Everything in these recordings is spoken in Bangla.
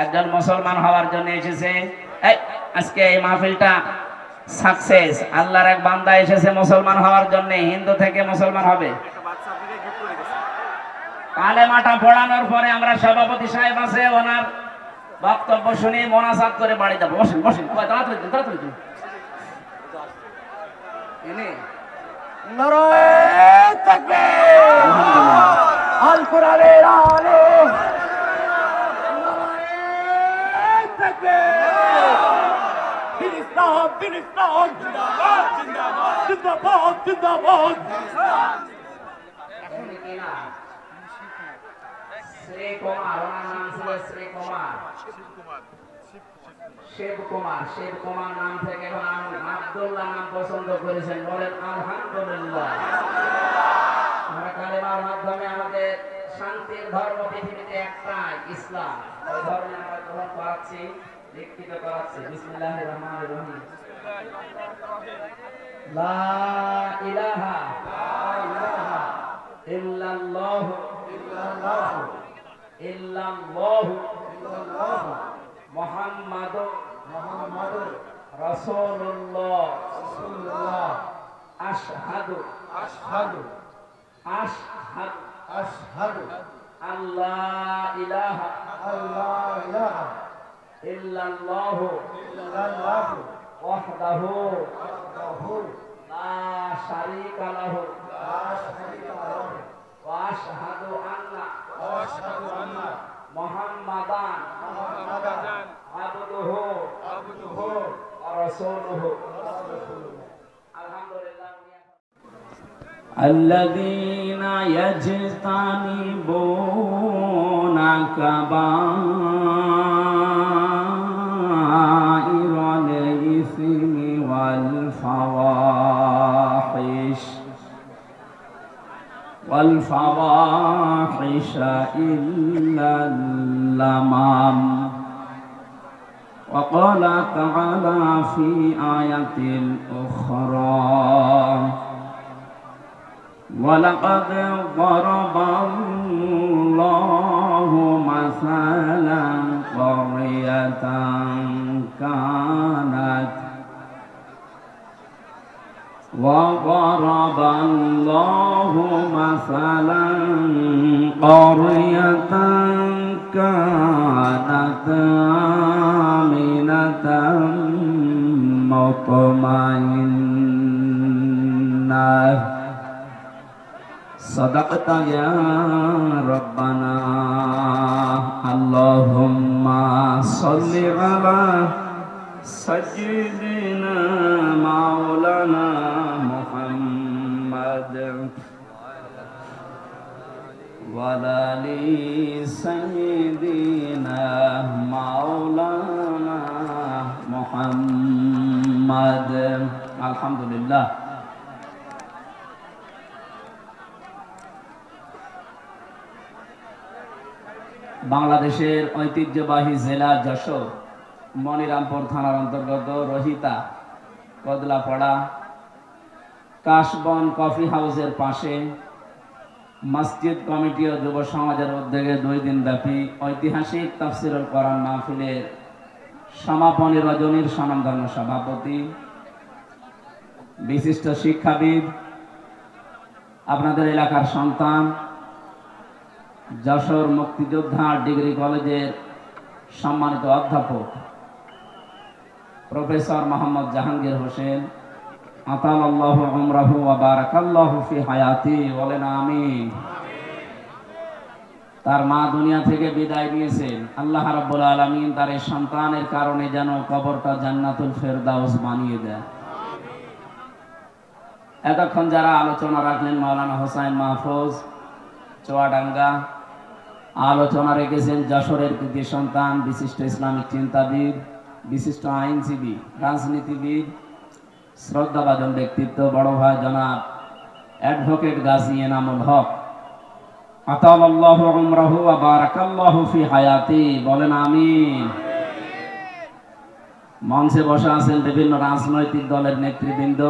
একজন মুসলমান হওয়ার জন্য এসেছে। আজকে এই মাহফিলটা সাকসেস। আল্লাহর এক বান্দা এসেছে মুসলমান হওয়ার জন্য, হিন্দু থেকে মুসলমান হবে। কালেমাটা পড়ানোর পরে আমরা সভাপতি সাহেব আছে, ওনার বক্তব্য শুনে মোনাজাত করে বাড়ি যাবো। বসেন বসেন, তাড়াতাড়ি নারায়ে তাকবীর, আল কোরআনের আলো, নারায়ে তাকবীর, দিন ইসলাম জিন্দাবাদ জিন্দাবাদ জিন্দাবাদ জিন্দাবাদ। শ্রী কুমার, ওনার নাম ছিল শ্রী কুমার, শিব কুমার নাম থেকে আব্দুল্লাহ নাম পছন্দ করেছেন। বলেন আলহামদুলিল্লাহ। আমরা কালেমার মাধ্যমে আমাদের শান্তির ধর্ম পৃথিবীতে একটাই, ইসলাম। ওই ধর্মে আমরা গ্রহণ করাচ্ছি, দীক্ষিত করাচ্ছি। বিসমিল্লাহির রহমানির রহিম। লা ইলাহা ইল্লাল্লাহ মুহাম্মাদুর রাসূলুল্লাহ আশহাদু আল্লাহ ইলাহা ইল্লাল্লাহু ওয়াহদাহু লা শারীকা লাহু ওয়া আশহাদু আন্না মুহাম্মাদান আবদুহু ওয়া রাসূলুহু। আলহামদুলিল্লাহ। الذين يجتنبون كبائر الإثم والفواحش إلا اللمم. وقال تعالى في آية أخرى ولقد ضرب الله مثلا قرية كانت وضرب الله مثلا قرية كانت آمنة مطمئنة صدقت يا ربنا اللهم صل على سيدنا مولانا محمد وعلى آل سيدنا مولانا محمد। الحمد لله। বাংলাদেশের ঐতিহ্যবাহী জেলা যশোর মনিরামপুর থানার অন্তর্গত রহিতা কদলাপাড়া কাশবন কফি হাউসের পাশে মসজিদ কমিটি ও যুব সমাজের উদ্যোগে 2 দিন ব্যাপী ঐতিহাসিক তাফসীরুল কোরআন মাহফিলের সমাপনী রজনীর স্বনামধন্য সভাপতি, বিশিষ্ট শিক্ষাবিদ, আপনাদের এলাকার সন্তান, যশোর মুক্তিযোদ্ধা ডিগ্রি কলেজের সম্মানিত অধ্যাপক প্রফেসর মোহাম্মদ জাহাঙ্গীর হোসেন আতালাল্লাহু উমরাহু ওয়া বারাকাল্লাহু ফি হায়াতি, বলেন আমিন। তার মা দুনিয়া থেকে বিদায় নিয়েছেন। আল্লাহ রাব্বুল আলামিন তার এই সন্তানের কারণে যেন কবরটা জান্নাতুল ফেরদাউস বানিয়ে দেয়। এতক্ষণ যারা আলোচনা রাখলেন মাওলানা হোসাইন মাহফুজ চুয়াডাঙ্গা, আলোচনা রেখেছেন যশোরের কৃতি সন্তান, বিশিষ্ট ইসলামিক চিন্তাবিদ, বিশিষ্ট আইনজীবী, রাজনীতিবিদ, শ্রদ্ধাভাজন ব্যক্তিত্ব বড় ভাই জনাব অ্যাডভোকেট গাজী এনামুল হক আতালাল্লাহু উমরাহু ওয়া বারাকাল্লাহু ফি হায়াতি, বলেন আমিন। মঞ্চে বসা আছেন বিভিন্ন রাজনৈতিক দলের নেতৃবৃন্দ,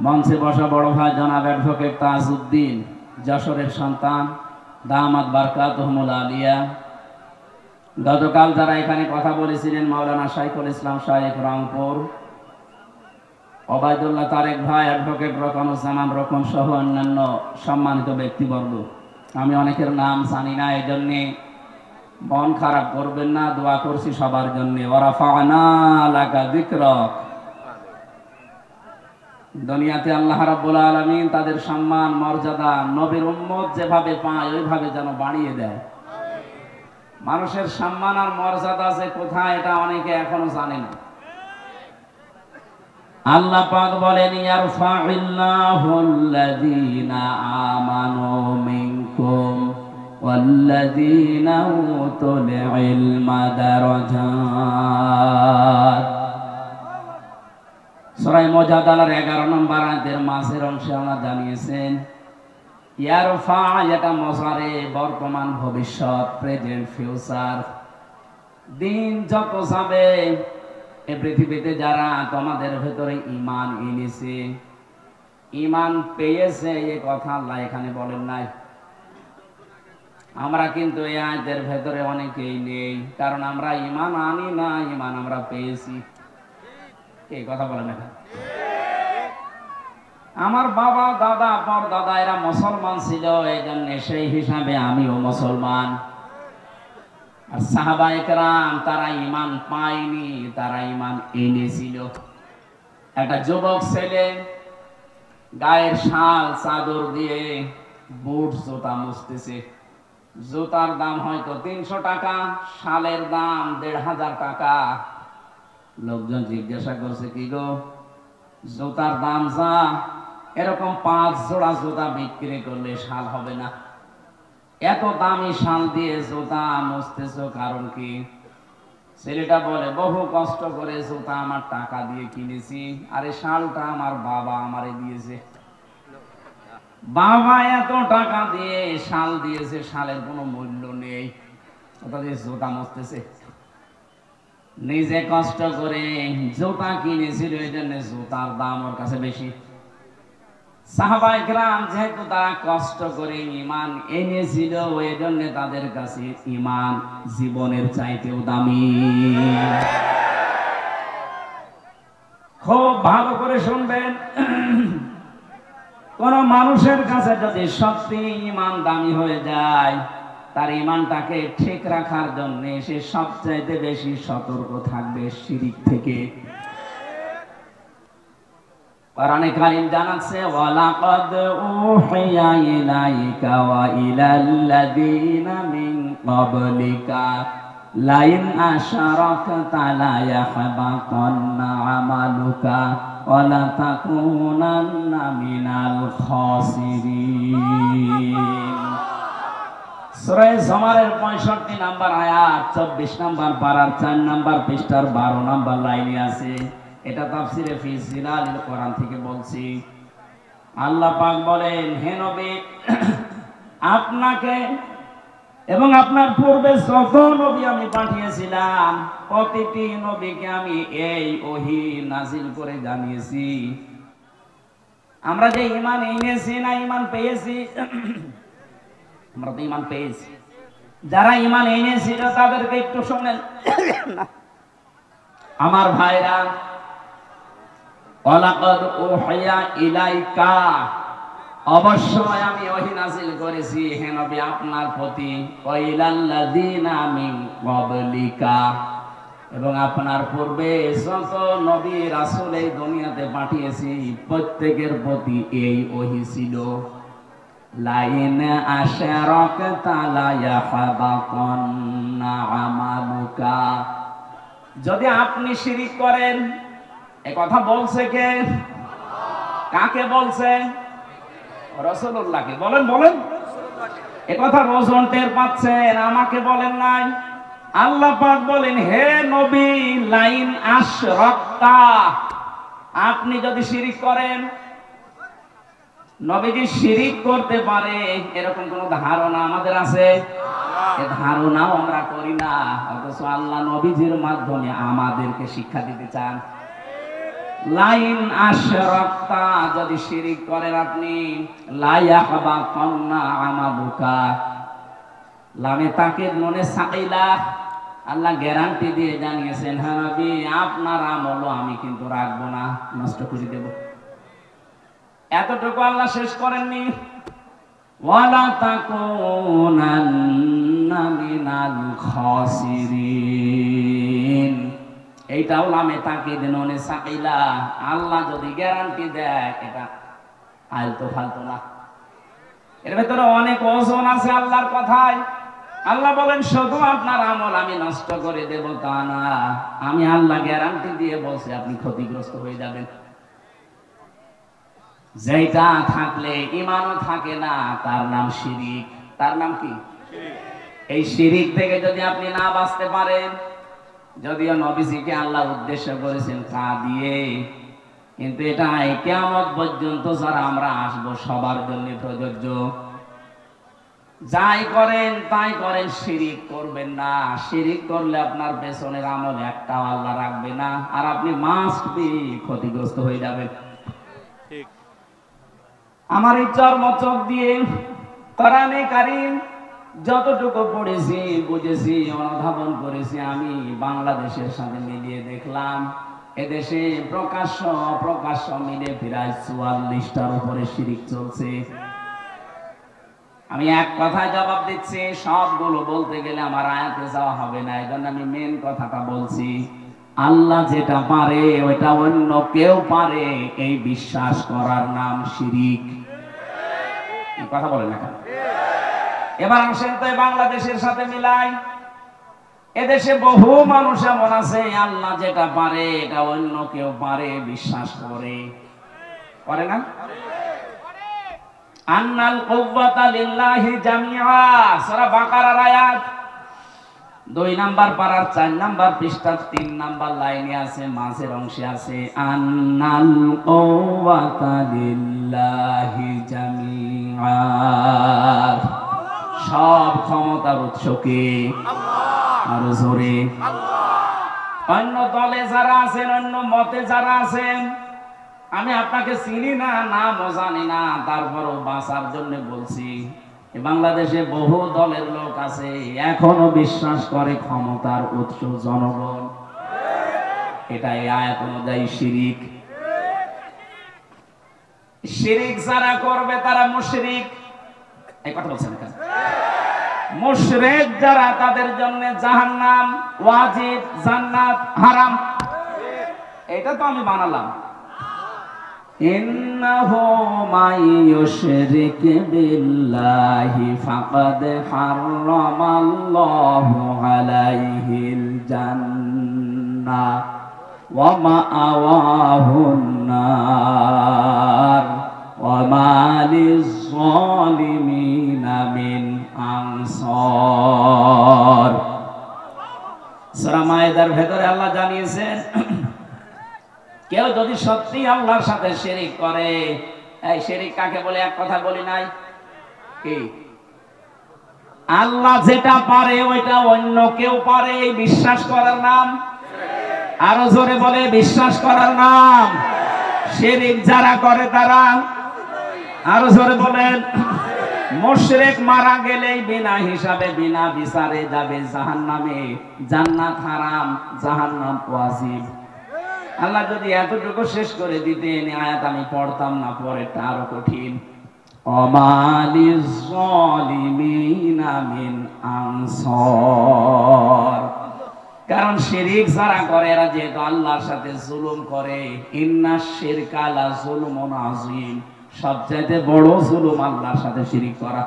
মঞ্চে বসা বড় ভাই জনাব অ্যাডভোকেট তাজউদ্দিন, যশোরের সন্তান, দামাত বারকাতুহুমুল আলিয়া, গতকাল যারা এখানে কথা বলেছিলেন মাওলানা শাইখুল ইসলাম শাইখ রংপুর, ওবায়দুল্লাহ তারেক ভাই, অ্যাডভোকেট রকমুজ্জামান রকম সহ অন্যান্য সম্মানিত ব্যক্তিবর্গ, আমি অনেকের নাম জানি না, এই জন্যে মন খারাপ করবেন না, দোয়া করছি সবার জন্য। ওয়ারাফা'না লাকা যিকরাক। দুনিয়াতে আল্লাহ রাব্বুল আলামিন তাদের সম্মান মর্যাদা নবীর উম্মত যেভাবে পায় ওইভাবে যেন বাড়িয়ে দেয়। মানুষের সম্মান আর মর্যাদা যে কোথায় এটা অনেকে এখনো জানে না। আল্লাহ পাক বলেন ইয়ারফা'িল্লাহুল্লাযীনা আমানু মিনকুম ওয়াল্লাযীনা উতুল ইলমা দারাজাত। সূরা মুজাদালার 11 নম্বর আয়াতের মাঝের অংশে আল্লাহ জানিয়েছেন ইয়ারফা, এটা মুজারে, বর্তমান ভবিষ্যৎ, প্রেজেন্ট ফিউচার। দিন যত যাবে এই পৃথিবীতে যারা তোমাদের ভেতরে ঈমান এনেছে, ঈমান পেয়েছে, এই কথা আল্লাহ এখানে বলেন নাই। আমরা কিন্তু এই আয়াতের ভেতরে অনেকেই নেই, কারণ আমরা ঈমান আনি না, ঈমান আমরা পেয়েছি। এই কথা বলেন না। আমার বাবা দাদা পরদাদা এরা মুসলমান ছিল, এই জন্য সেই হিসাবে আমিও মুসলমান। আর সাহাবায়ে কেরাম তারা ঈমান পায়নি, তারা ঈমান এনেছিল। একটা যুবক ছেলে গায়ের শাল চাদর দিয়ে বুট জুতা মুছতেছে। জুতার দাম হয়তো 300 টাকা, শালের দাম 1500 টাকা। লোকজন জিজ্ঞাসা করছে কি গো, জুতার দাম যা, এরকম 5 জোড়া জুতা বিক্রি করলে শাল হবে না? এত দামি শাল দিয়ে জুতা মুছতেছো কারণ কি? ছেলেটা বলে বহু কষ্ট করে জুতা আমার টাকা দিয়ে কিনেছি, আর এই শালটা আমার বাবা আমারে দিয়েছে। বাবা এত টাকা দিয়ে শাল দিয়েছে, শালের কোনো মূল্য নেই, ওটা দিয়ে জুতা মুছতেছে। নিজে কষ্ট করে জুতা কিনেছিল, এই জন্য জুতার দাম ওর কাছে বেশি। সাহাবায়ে কেরাম যেহেতু তারা কষ্ট করে ঈমান এনেছিল, এই জন্য তাদের কাছে ঈমান জীবনের চাইতেও দামি। খুব ভালো করে শুনবেন, কোন মানুষের কাছে যদি সত্যি ঈমান দামি হয়ে যায়, তার ঈমানটাকে ঠিক রাখার জন্য সে সবচাইতে বেশি সতর্ক থাকবে শিরিক থেকে। কোরআনে কারীম জানাচ্ছে ওয়ালাকাদ উহিয়া ইলাইকা ওয়া ইলাল্লাযীনা মিন ক্বাবলিকা লাইন আশরাকতা লা ইয়াহবাতান্না আমালুকা ওয়া লা তাকুনান্না মিনাল খাসিরিন। সূরা জুমারের 65 নম্বর আয়াত 24 নম্বর পারার 4 নম্বর পৃষ্ঠার 12 নম্বর লাইনে আছে। এটা তাফসিরে ফি জিলালিল কোরআন থেকে বলছি। আল্লাহ পাক বলেন, হে নবী, আপনাকে এবং আপনার পূর্বে যত নবী আমি পাঠিয়েছিলাম প্রতিটি নবীকে আমি এই ওহী নাজিল করে জানিয়েছি। আমরা যে ঈমান এনেছি না ঈমান পেয়েছি, আমরা তো ঈমান পেয়েছি। যারা ঈমান এনেছিল তাদেরকে একটু শুনেন আমার ভাইরা। ওয়ালাকাদ উহিয়া ইলাইকা, অবশ্যই আমি ওহী নাযিল করেছি হে নবী আপনার প্রতি, ওয়া ইলাল্লাযীনা মিন ক্বাবলিকা, এবং আপনার পূর্বে যত নবী রাসূল এই দুনিয়াতে পাঠিয়েছি প্রত্যেকের প্রতি এই ওহী ছিল। লাইন আশরাকতা লা ইয়াহবাতান্না আমালুকা, যদি আপনি শিরিক করেন। এই কথা বলছে কে? কাকে বলছে? রাসূলুল্লাহকে। বলেন বলেন, এই কথা রোজন টের পাচ্ছেন, আমাকে বলেন নাই। আল্লাহ পাক বলেন, হে নবী, লাইন আশরাকতা, আপনি যদি শিরিক করেন। নবীজি শিরিক করতে পারে এরকম কোন ধারণা আমাদের আছে? এই ধারণাও আমরা করি না, অথচ আল্লাহ নবীজির মাধ্যমে আমাদেরকে শিক্ষা দিতে চান। লাইন আশরাকতা, যদি শিরিক করেন আপনি, লা ইয়াহবাতান্না আমালুকা, লামে তাকিদ নুনে সাকিলা, আল্লাহ গ্যারান্টি দিয়ে জানিয়েছেন, হ্যাঁ নবী আপনার আমলও আমি কিন্তু রাখবো না, নষ্ট করে দেব। এতটুকু আল্লাহ শেষ করেননি, ওয়ালা তাকুনান্না মিনাল খাসিরিন। এইটাও লামে তাকিদ নুনে সাকিলা। আল্লাহ যদি গ্যারান্টি দেয় এটা আলতো ফালতো না, এর ভেতরে অনেক ওজন আছে আল্লাহর কথায়। আল্লাহ বলেন শুধু আপনার আমল আমি নষ্ট করে দেব তা না, আমি আল্লাহ গ্যারান্টি দিয়ে বলছি আপনি ক্ষতিগ্রস্ত হয়ে যাবেন। যেটা থাকলে ঈমানও থাকে না তার নাম শিরিক। তার নাম কি? এই শিরিক থেকে যদি আপনি না বাঁচতে পারেন, যদিও নবীজিকে আল্লাহ উদ্দেশ্য করেছেন তা দিয়ে, কিন্তু এটা কিয়ামত পর্যন্ত যারা আমরা আসবো সবার জন্য প্রযোজ্য। যাই করেন তাই করেন, শিরিক করবেন না। শিরিক করলে আপনার পেছনের আমল একটাও আল্লাহ রাখবে না, আর আপনি মাস্ট বি ক্ষতিগ্রস্ত হয়ে যাবেন। আমার এই চর্মচক দিয়ে কোরআনে কারীম যতটুকু পড়েছি, বুঝেছি, অনুধাবন করেছি, আমি বাংলাদেশের সাথে মিলিয়ে দেখলাম এদেশে প্রকাশ্য মিলে প্রায় ৪৪টার উপরে শিরিক চলছে। আমি এক কথায় জবাব দিচ্ছি, সবগুলো বলতে গেলে আমার আয়াতে যাওয়া হবে না, এই জন্য আমি মেন কথাটা বলছি। আল্লাহ যেটা পারে ওইটা অন্য কেউ পারে, এই বিশ্বাস করার নাম শিরিক। কথা বলেন না কেন? এবার আসেন তো বাংলাদেশের সাথে মিলাই। এদেশে বহু মানুষ এমন আছে আল্লাহ যেটা পারে এটা অন্য কেউ পারে বিশ্বাস করে না? আন্নাল কুওয়াতা লিল্লাহি জামিআ, সূরা বাকারার আয়াত 2 নাম্বার পারার 4 নাম্বার পৃষ্ঠার 3 নাম্বার লাইনে আছে, মাঝের অংশে আছে আন্নাল কুওয়াতা লিল্লাহি জামিআ। সব ক্ষমতার উৎস কে? আল্লাহ। আর জোরে আল্লাহ। অন্য দলে যারা আছেন, অন্য মতে যারা আছেন, আমি আপনাকে চিনি না, নামও জানি না, তারপরও বাঁচার জন্য বলছি, বাংলাদেশে বহু দলের লোক আছে এখনো বিশ্বাস করে ক্ষমতার উৎস জনগণ। এটা এই আয়াত অনুযায়ী শিরিক। শিরিক যারা করবে তারা মুশরিক। এই কথা বলছেন কেন? মুশরিক যারা তাদের জন্য জাহান্নাম ওয়াজিব, জান্নাত হারাম। এটা তো আমি বানালাম। ইন্নাহু মাইয়ুশরিক বিল্লাহি ফাকাদ হারামাল্লাহু আলাইহিল জান্নাহ ওয়া মাআওয়াহুন নার ওয়া মা লিয-যালিমিনা মিন আনসার। সূরা মায়েদার ভেতরে আল্লাহ জানিয়েছেন, কেউ যদি সত্যি আল্লাহর সাথে শিরিক করে, এই শিরিক কাকে বলে এক কথা বলি নাই কি? আল্লাহ যেটা পারে ওইটা অন্য কেউ পারে, এই বিশ্বাস করার নাম। আরো জোরে বলে, বিশ্বাস করার নাম শিরিক। যারা করে তারা আরো জোরে বলেন। মুশরিক মারা গেলেই বিনা হিসাবে বিনা বিচারে যাবে জাহান্নামে। জান্নাত হারাম, জাহান্নাম ওয়াজিব। আল্লাহ যদি এতটুকু শেষ করে দিতেন, আয়াত আমি পড়তাম না, পরেরটা আরো কঠিন। অমালিয-যালিমিনা মিন আনসার। কারণ শিরিক যারা করে এরা যেহেতু আল্লাহর সাথে জুলুম করে, ইন্নাশ শিরকা লাযুলমুন আযীম, সবচাইতে বড় জুলুম আল্লাহর সাথে শিরিক করা।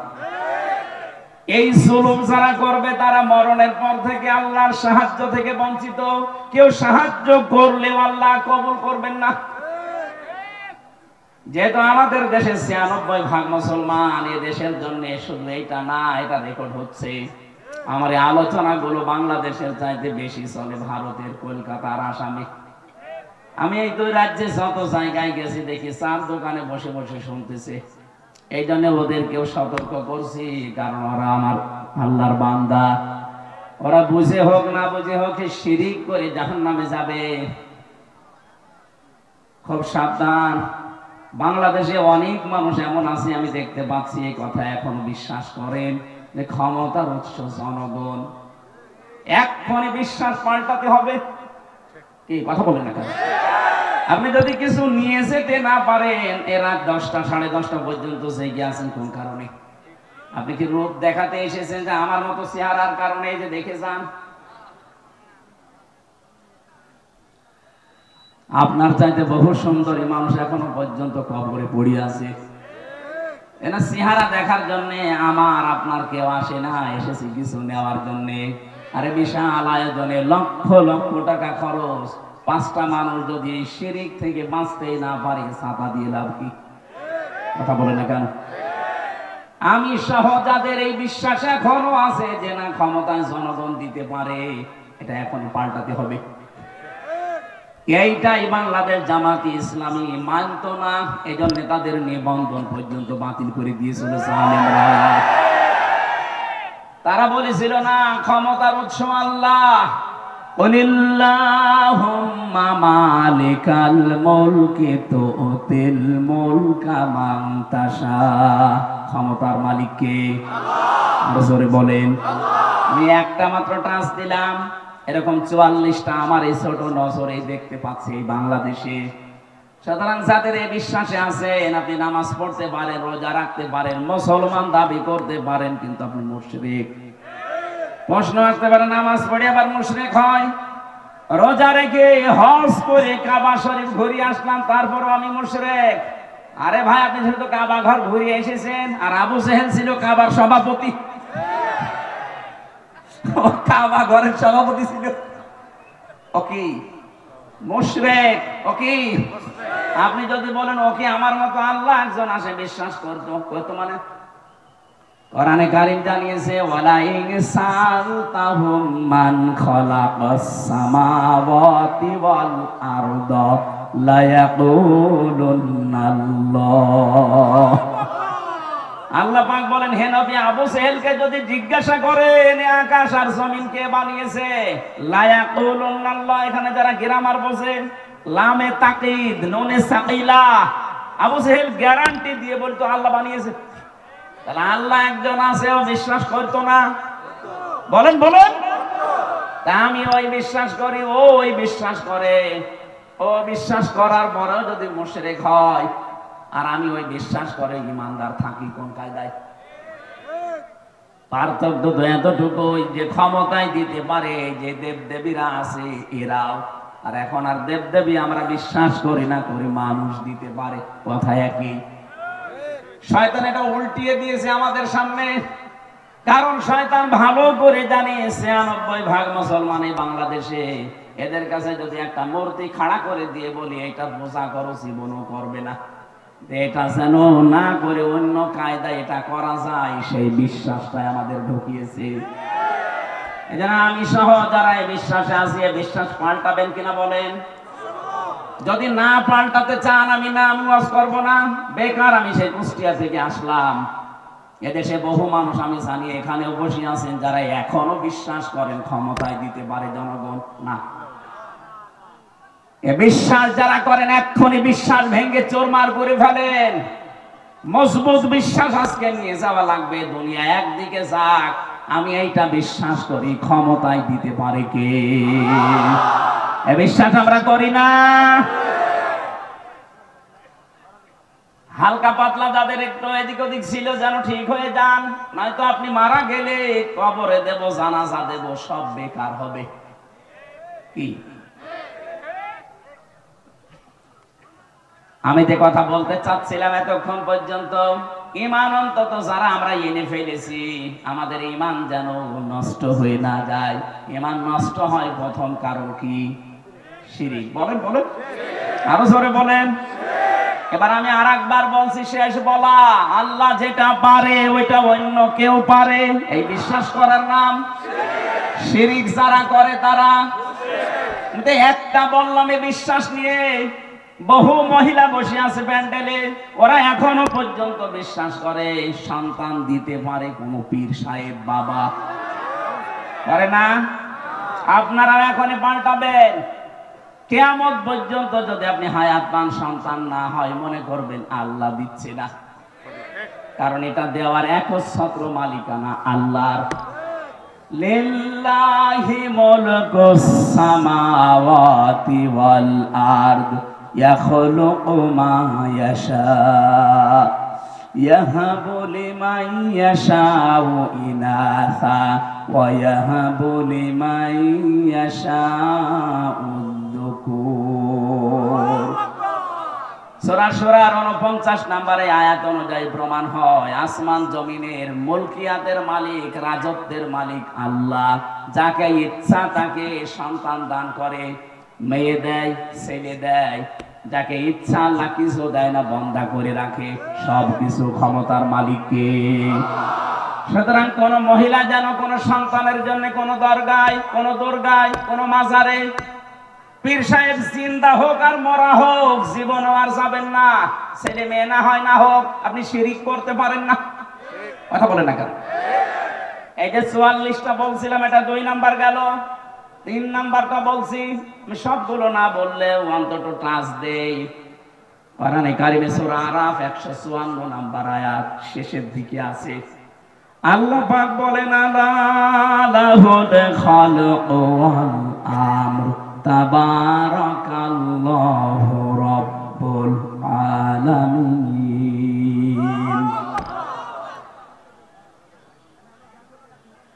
এই জুলুম যারা করবে তারা মরণের পর থেকে আল্লাহর সাহায্য থেকে বঞ্চিত। কেউ সাহায্য করলেও আল্লাহ কবুল করবেন না। যেহেতু আমাদের দেশে ৯৬% মুসলমান, এই দেশের জন্য শুধু এইটা না, এটা রেকর্ড হচ্ছে। আমার এই আলোচনাগুলো বাংলাদেশের চাইতে বেশি চলে ভারতের, কলকাতার, আসামে। আমি এই 2 রাজ্যে যত জায়গায় গেছি দেখি 4 দোকানে বসে বসে শুনতেছে। এই জন্য ওদেরকেও সতর্ক করছি, কারণ ওরা আমার আল্লাহর বান্দা। ওরা বুঝে হোক না বুঝে হোক শিরিক করে জাহান্নামে যাবে। খুব সাবধান। বাংলাদেশে অনেক মানুষ এমন আছে আমি দেখতে পাচ্ছি, এই কথা এখন বিশ্বাস করেন যে ক্ষমতার উৎস জনগণ। এক্ষুনি বিশ্বাস পাল্টাতে হবে। কি কথা বলেন না কেন? আপনি যদি কিছু নিয়ে যেতে না পারেন, এরা 10টা 10:30 পর্যন্ত জেগে আছেন কোন কারণে? আপনি কি রূপ দেখাতে এসেছেন যে আমার মতো চেহারার কারণে এই যে দেখে যান? আপনার চাইতে বহু সুন্দরী মানুষ এখনো পর্যন্ত কবরে পড়ে আছে। এনা চেহারা দেখার জন্য আমার আপনার কেউ আসে না, এসেছি কিছু নেওয়ার জন্য। আরে বিশাল আয়োজনে লক্ষ লক্ষ টাকা খরচ, 5টা মানুষ যদি শিরিক থেকে বাঁচতে না পারে ছাতা দিয়ে লাভ কি? কথা বলে না কেন? আমি সহ যাদের এই বিশ্বাস এখনো আছে যে না ক্ষমতায় জনগণ দিতে পারে, এটা এখন পাল্টাতে হবে। এইটাই বাংলাদেশ জামাতি ইসলামী মানত না, এই জন্য তাদের নিবন্ধন পর্যন্ত বাতিল করে দিয়েছিল জালেমরা। তারা বলেছিল না ক্ষমতার উৎস আল্লাহ, কুলিল্লাহুম্মা মালিকাল মুলকি তুতিল মুলকা মান তাশা। ক্ষমতার মালিক কে? আল্লাহ। জোরে বলেন আল্লাহ। আমি একটা মাত্র টাচ দিলাম, এরকম 44টা আমার এই ছোট নজরে দেখতে পাচ্ছি এই বাংলাদেশে। সুতরাং যাদের এই বিশ্বাসে আছেন, আপনি নামাজ পড়তে পারেন, রোজা রাখতে পারেন, মুসলমান দাবি করতে পারেন, কিন্তু আপনি মুশরিক। প্রশ্ন আসতে পারে নামাজ পড়ে আবার মুশরিক হয়, রোজা রেখে হজ করে কাবা শরীফ ঘুরে আসলাম তারপরও আমি মুশরিক। আরে ভাই, আপনি যেহেতু কাবা ঘর ঘুরে এসেছেন, আর আবু জেহেল ছিল কাবার সভাপতি, কাবা ঘরের সভাপতি ছিল, ওকে মুশরিক। ওকে আপনি যদি বলেন ওকে আমার মতো আল্লাহ একজন আসে বিশ্বাস করতো, মানে কোরআনে কারীম জানিয়েছে ওয়ালা ইন সালতাহুম মান খালাকাস সামাওয়াতি ওয়াল আরদা লা ইয়াকুলুনাল্লাহ। আল্লাহ পাক বলেন হে নবী, আবু জেহেলকে যদি জিজ্ঞাসা করেন আকাশ আর জমিন কে বানিয়েছে, লা ইয়াকুলুনাল্লাহ, এখানে যারা গ্রামার বোঝেন লামে তাকিদ নুনে সাকিলা, আবু জেহেল গ্যারান্টি দিয়ে বলতো আল্লাহ বানিয়েছে। তাহলে আল্লাহ একজন আছে, ও বিশ্বাস করতো না? বলেন বলেন। তা আমি ওই বিশ্বাস করি, ও ওই বিশ্বাস করে, ও বিশ্বাস করার পরেও যদি মুশরিক হয় আর আমি ওই বিশ্বাস করে ইমানদার থাকি, কোন কায়দায়? পার্থক্য তো এতটুকু যে ক্ষমতায় দিতে পারে যে দেবদেবীরা আছে এরাও, আর এখন আর দেবদেবী আমরা বিশ্বাস করি না, করি মানুষ দিতে পারে, কথা একই। শয়তান এটা উল্টিয়ে দিয়েছে আমাদের সামনে, কারণ শয়তান ভালো করে জানে 96% মুসলমান এই বাংলাদেশে, এদের কাছে যদি একটা মূর্তি খাড়া করে দিয়ে বলি এটা পূজা করো, জীবনও করবে না। এটা যেন না করে অন্য কায়দায় এটা করা যায়, সেই বিশ্বাসটাই আমাদের ঢুকিয়েছে। এজন্য আমি সহ যারা এই বিশ্বাসে আছি, এই বিশ্বাস পাল্টাবেন কিনা বলেন? যদি না পাল্টাতে চান আমি ওয়াজ করব না, বেকার আমি সেই কুষ্টিয়া থেকে আসলাম। এদেশে বহু মানুষ আমি জানি এখানেও বসে আছেন যারা এখনো বিশ্বাস করেন ক্ষমতায় দিতে পারে জনগণ। না, এ বিশ্বাস যারা করেন এক্ষুনি বিশ্বাস ভেঙে চোরমার করে ফেলেন। মজবুত বিশ্বাস আজকে নিয়ে যাওয়া লাগবে, দুনিয়া একদিকে যাক, আমি এইটা বিশ্বাস করি ক্ষমতায় দিতে পারে কে। এ বিশ্বাস আমরা করি না। হালকা পাতলা যাদের একটু এদিক ওদিক ছিল যেন ঠিক হয়ে যান, নয়তো আপনি মারা গেলে কবরে দেব, জানাজা দেব, সব বেকার হবে। কি আমি যে কথা বলতে চাচ্ছিলাম এতক্ষণ পর্যন্ত, ঈমান অন্তত যারা আমরা এনে ফেলেছি, আমাদের ঈমান যেন নষ্ট হয়ে না যায়। ঈমান নষ্ট হয় প্রথম কারণ কি? শিরক। বলেন বলেন, আরো জোরে বলেন। এবার আমি আরেকবার বলছি, শেষ বলা, আল্লাহ যেটা পারে ওইটা অন্য কেউ পারে, এই বিশ্বাস করার নাম শিরক। যারা করে তারা একটা বললাম এই বিশ্বাস নিয়ে বহু মহিলা বসে আছে প্যান্ডেলে, ওরা এখনো পর্যন্ত বিশ্বাস করে সন্তান দিতে পারে কোন পীর সাহেব বাবা। করে না? আপনারা এখনই পাল্টাবেন। কিয়ামত পর্যন্ত যদি আপনি হায়াত পান, সন্তান না হয়, মনে করবেন আল্লাহ দিচ্ছে না, কারণ এটা দেওয়ার একচ্ছত্র মালিকানা আল্লাহর। লিল্লাহি মুলকুস সামাওয়াতি ওয়াল আরদ ইয়াখলুকু মা ইয়াশা ইয়াহাবু লিমান ইয়াশাউ ইনাসা ওয়া ইয়াহাবু লিমান ইয়াশাউ যুকুর। সূরা সূরার 49 নম্বরে আয়াত অনুযায়ী প্রমাণ হয় আসমান জমিনের মুলকিয়াতের মালিক, রাজত্বের মালিক আল্লাহ। যাকে ইচ্ছা তাকে সন্তান দান করে, মেয়ে দেয়, ছেলে দেয়। যাকে ইচ্ছা আল্লাহ কিছু দেয় না, বন্ধা করে রাখে। সবকিছু ক্ষমতার মালিককে। সুতরাং কোন মহিলা যেন কোন সন্তানের জন্য কোন দরগায়, কোন দুর্গায়, কোন মাজারে পীর সাহেব জিন্দা হোক আর মরা হোক জীবন আর যাবেন না। ছেলে মেয়ে না হয় না হোক, আপনি শিরিক করতে পারেন না। কথা বলেন না কেন? এই যে 44টা বলছিলাম, এটা 2 নাম্বার গেল। 3 নাম্বারটা বলছি, আমি সবগুলো না বললেও অন্তত টাচ দেই। কোরআনে কারিমে সূরা আরাফ 154 নাম্বার আয়াত শেষের দিকে আছে। আল্লাহ পাক বলেন আলা লাহুল খালকু ওয়াল আমর তাবারাকাল্লাহু রাব্বুল আলামিন।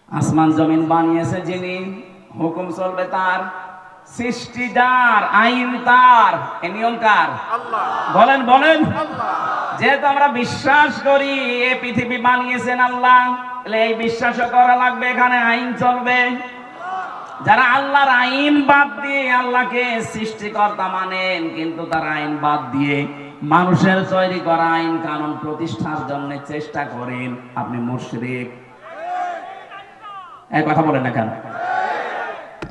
আসমান জমিন বানিয়েছে যিনি, হুকুম চলবে তার, সৃষ্টি যার, আইন তার, এ নিয়ম কার? আল্লাহ। বলেন বলেন। যেহেতু আমরা বিশ্বাস করি এই পৃথিবী বানিয়েছেন আল্লাহ, তাহলে এই বিশ্বাসও করা লাগবে এখানে আইন চলবে। যারা আল্লাহর আইন বাদ দিয়ে আল্লাহকে সৃষ্টিকর্তা মানেন, কিন্তু তারা আইন বাদ দিয়ে মানুষের তৈরি করা আইন কানুন প্রতিষ্ঠার জন্য চেষ্টা করেন, আপনি মুশরিক। এই কথা বলেন না কেন?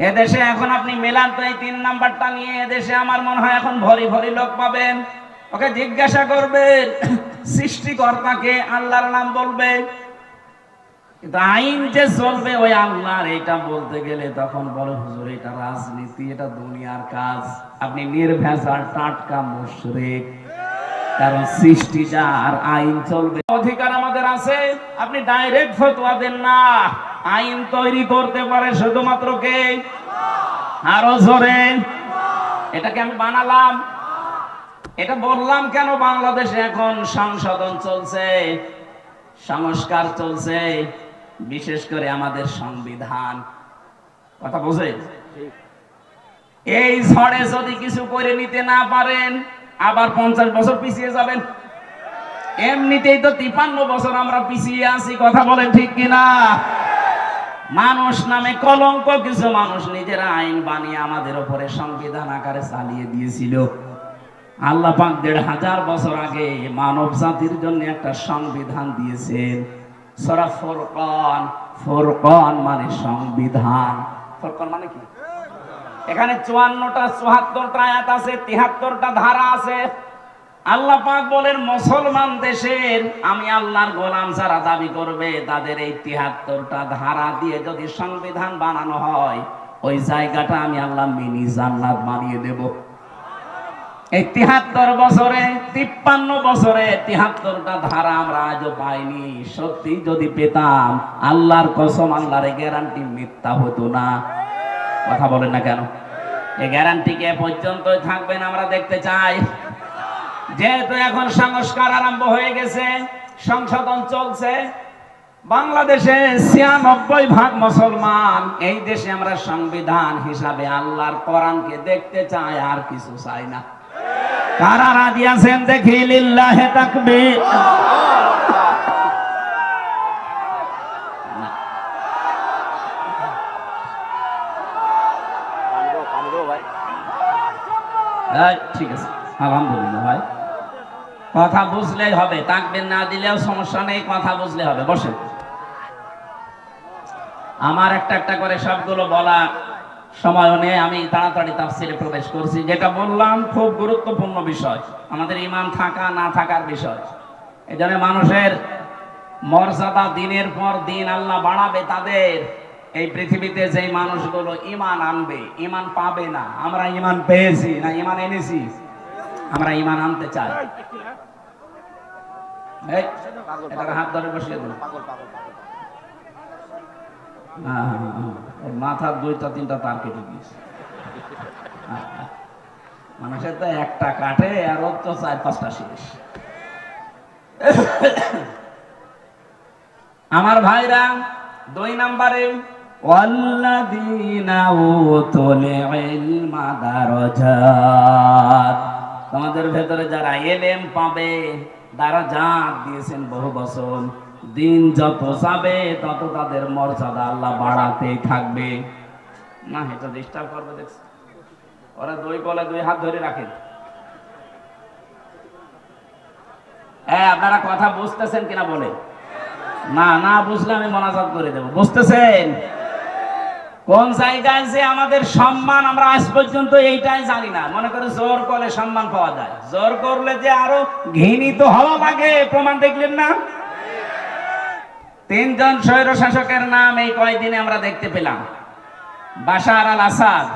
এদেশে এখন আপনি মেলান তো এই 3 নাম্বারটা নিয়ে, এদেশে আমার মনে হয় এখন ভরি ভরি লোক পাবেন। ওকে জিজ্ঞাসা করবেন সৃষ্টিকর্তাকে, আল্লাহর নাম বলবে, কিন্তু আইন যে চলবে ওই আল্লাহর, এটা বলতে গেলে তখন বলে হুজুর এটা রাজনীতি, এটা দুনিয়ার কাজ। আপনি নির্ভেজাল টাটকা মুশরিক। কারণ সৃষ্টি যার, আইন চলবে। অধিকার আমাদের আছে, আপনি ডাইরেক্ট ফতোয়া দেন না। আইন তৈরি করতে পারে শুধুমাত্র কে? আরো জোরে। এটাকে আমি বানালাম, এটা বললাম কেন? বাংলাদেশে এখন সংশোধন চলছে, সংস্কার চলছে, বিশেষ করে আমাদের সংবিধান। কথা বোঝে? এই ঝড়ে যদি কিছু করে নিতে না পারেন, আবার 50 বছর পিছিয়ে যাবেন। এমনিতেই তো 53 বছর আমরা পিছিয়ে আছি। কথা বলেন ঠিক কিনা? মানুষ নামে কলঙ্ক কিছু মানুষ নিজেরা আইন বানিয়ে আমাদের উপরে সংবিধান আকারে চালিয়ে দিয়েছিল। আল্লাহ পাক 1500 বছর আগে মানব জাতির জন্য একটা সংবিধান দিয়েছেন। সূরা ফুরকান, ফুরকান মানে সংবিধান। ফুরকান মানে কি? এখানে 54টা 74টা আয়াত আছে, 73টা ধারা আছে। আল্লাহ পাক বলেন মুসলমান দেশের আমি আল্লাহর গোলাম যারা দাবি করবে তাদের এই 73টা ধারা দিয়ে যদি সংবিধান বানানো হয়, ওই জায়গাটা আমি আল্লাহ মিনি জান্নাত বানিয়ে দেব। এই 73 বছরে 53 বছরে 73টা ধারা আমরা আজও পাইনি। সত্যি যদি পেতাম, আল্লাহর কসম, আল্লাহর গ্যারান্টি মিথ্যা হতো না। কথা বলেন না কেন? এই গ্যারান্টি কে পর্যন্তই থাকবেন আমরা দেখতে চাই। যেহেতু এখন সংস্কার আরম্ভ হয়ে গেছে, সংশোধন চলছে, বাংলাদেশে 96% মুসলমান। এই দেশে আমরা সংবিধান হিসাবে আল্লাহর কোরআনকে দেখতে চাই, আর কিছু চাই না। কারা রাজি আছেন দেখি? লিল্লাহি তাকবীর। ঠিক আছে, আলহামদুলিল্লাহ ভাই। কথা বুঝলেই হবে, তাকবীর না দিলেও সমস্যা নেই, কথা বুঝলে হবে। বসেন। আমার একটা একটা করে সবগুলো বলা সময় নেই, আমি তাড়াতাড়ি তাফসীরে প্রবেশ করছি। যেটা বললাম খুব গুরুত্বপূর্ণ বিষয়, আমাদের ঈমান থাকা না থাকার বিষয়। এজন্য মানুষের মর্যাদা দিনের পর দিন আল্লাহ বাড়াবে তাদের। এই পৃথিবীতে যে মানুষগুলো ঈমান আনবে, ঈমান পাবে না। আমরা ঈমান পেয়েছি না ঈমান এনেছি? আমরা ঈমান আনতে চাই। এই এটা হাত ধরে বসিয়ে দিন। ওর মাথার 2-3টা তার কেটে দিয়েছে। মানুষের তো একটা কাটে আর ওর তো 4-5টা শেষ। আমার ভাইরা 2 নম্বরে ওয়াল্লাযীনা উতুল ইলমা দারাজাত, তোমাদের ভেতরে যারা এলেম পাবে দারাজাত দিয়েছেন বহু বছর, দিন যত যাবে তত তাদের মর্যাদা আল্লাহ বাড়াতে থাকবে। না এটা ডিস্টার্ব করবে দেখছি, ওরা 2 গলে 2 হাত ধরে রাখেন। আপনারা কথা বুঝতেছেন কিনা বলে? না না বুঝলে আমি মোনাজাত করে দেব। বুঝতেছেন? কোন জায়গায় যে আমাদের সম্মান আমরা আজ পর্যন্ত এইটাই জানি না। মনে করে জোর করলে সম্মান পাওয়া যায়, জোর করলে যে আরো ঘৃণিত হওয়া লাগে, প্রমাণ দেখলেন না? 3 জন স্বৈর শাসকের নাম এই কয়েকদিনে আমরা দেখতে পেলাম। বাশার আল আসাদ,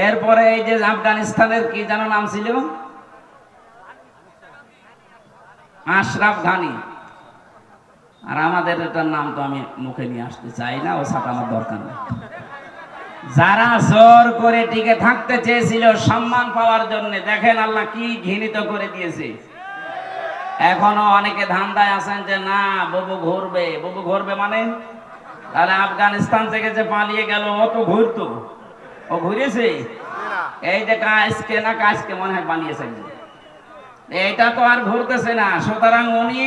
এরপরে এই যে আফগানিস্তানের কি যেন নাম ছিল, আশরাফ ঘানি, আর আমাদের এটার নাম তো আমি মুখে নিয়ে আসতে চাই না, ও সাথে আমার দরকার নেই। যারা জোর করে টিকে থাকতে চেয়েছিল সম্মান পাওয়ার জন্য, দেখেন আল্লাহ কি ঘৃণিত করে দিয়েছে। এখনো অনেকে ধান্দায় আছেন যে না বুবু ঘুরবে। বুবু ঘুরবে মানে? তাহলে আফগানিস্তান থেকে যে পালিয়ে গেল ও তো ঘুরতো, ও ঘুরেছে। এই যে কাজকে না কাজকে মনে হয় বানিয়েছে, এইটা তো আর ঘুরতেছে না। সুতরাং উনি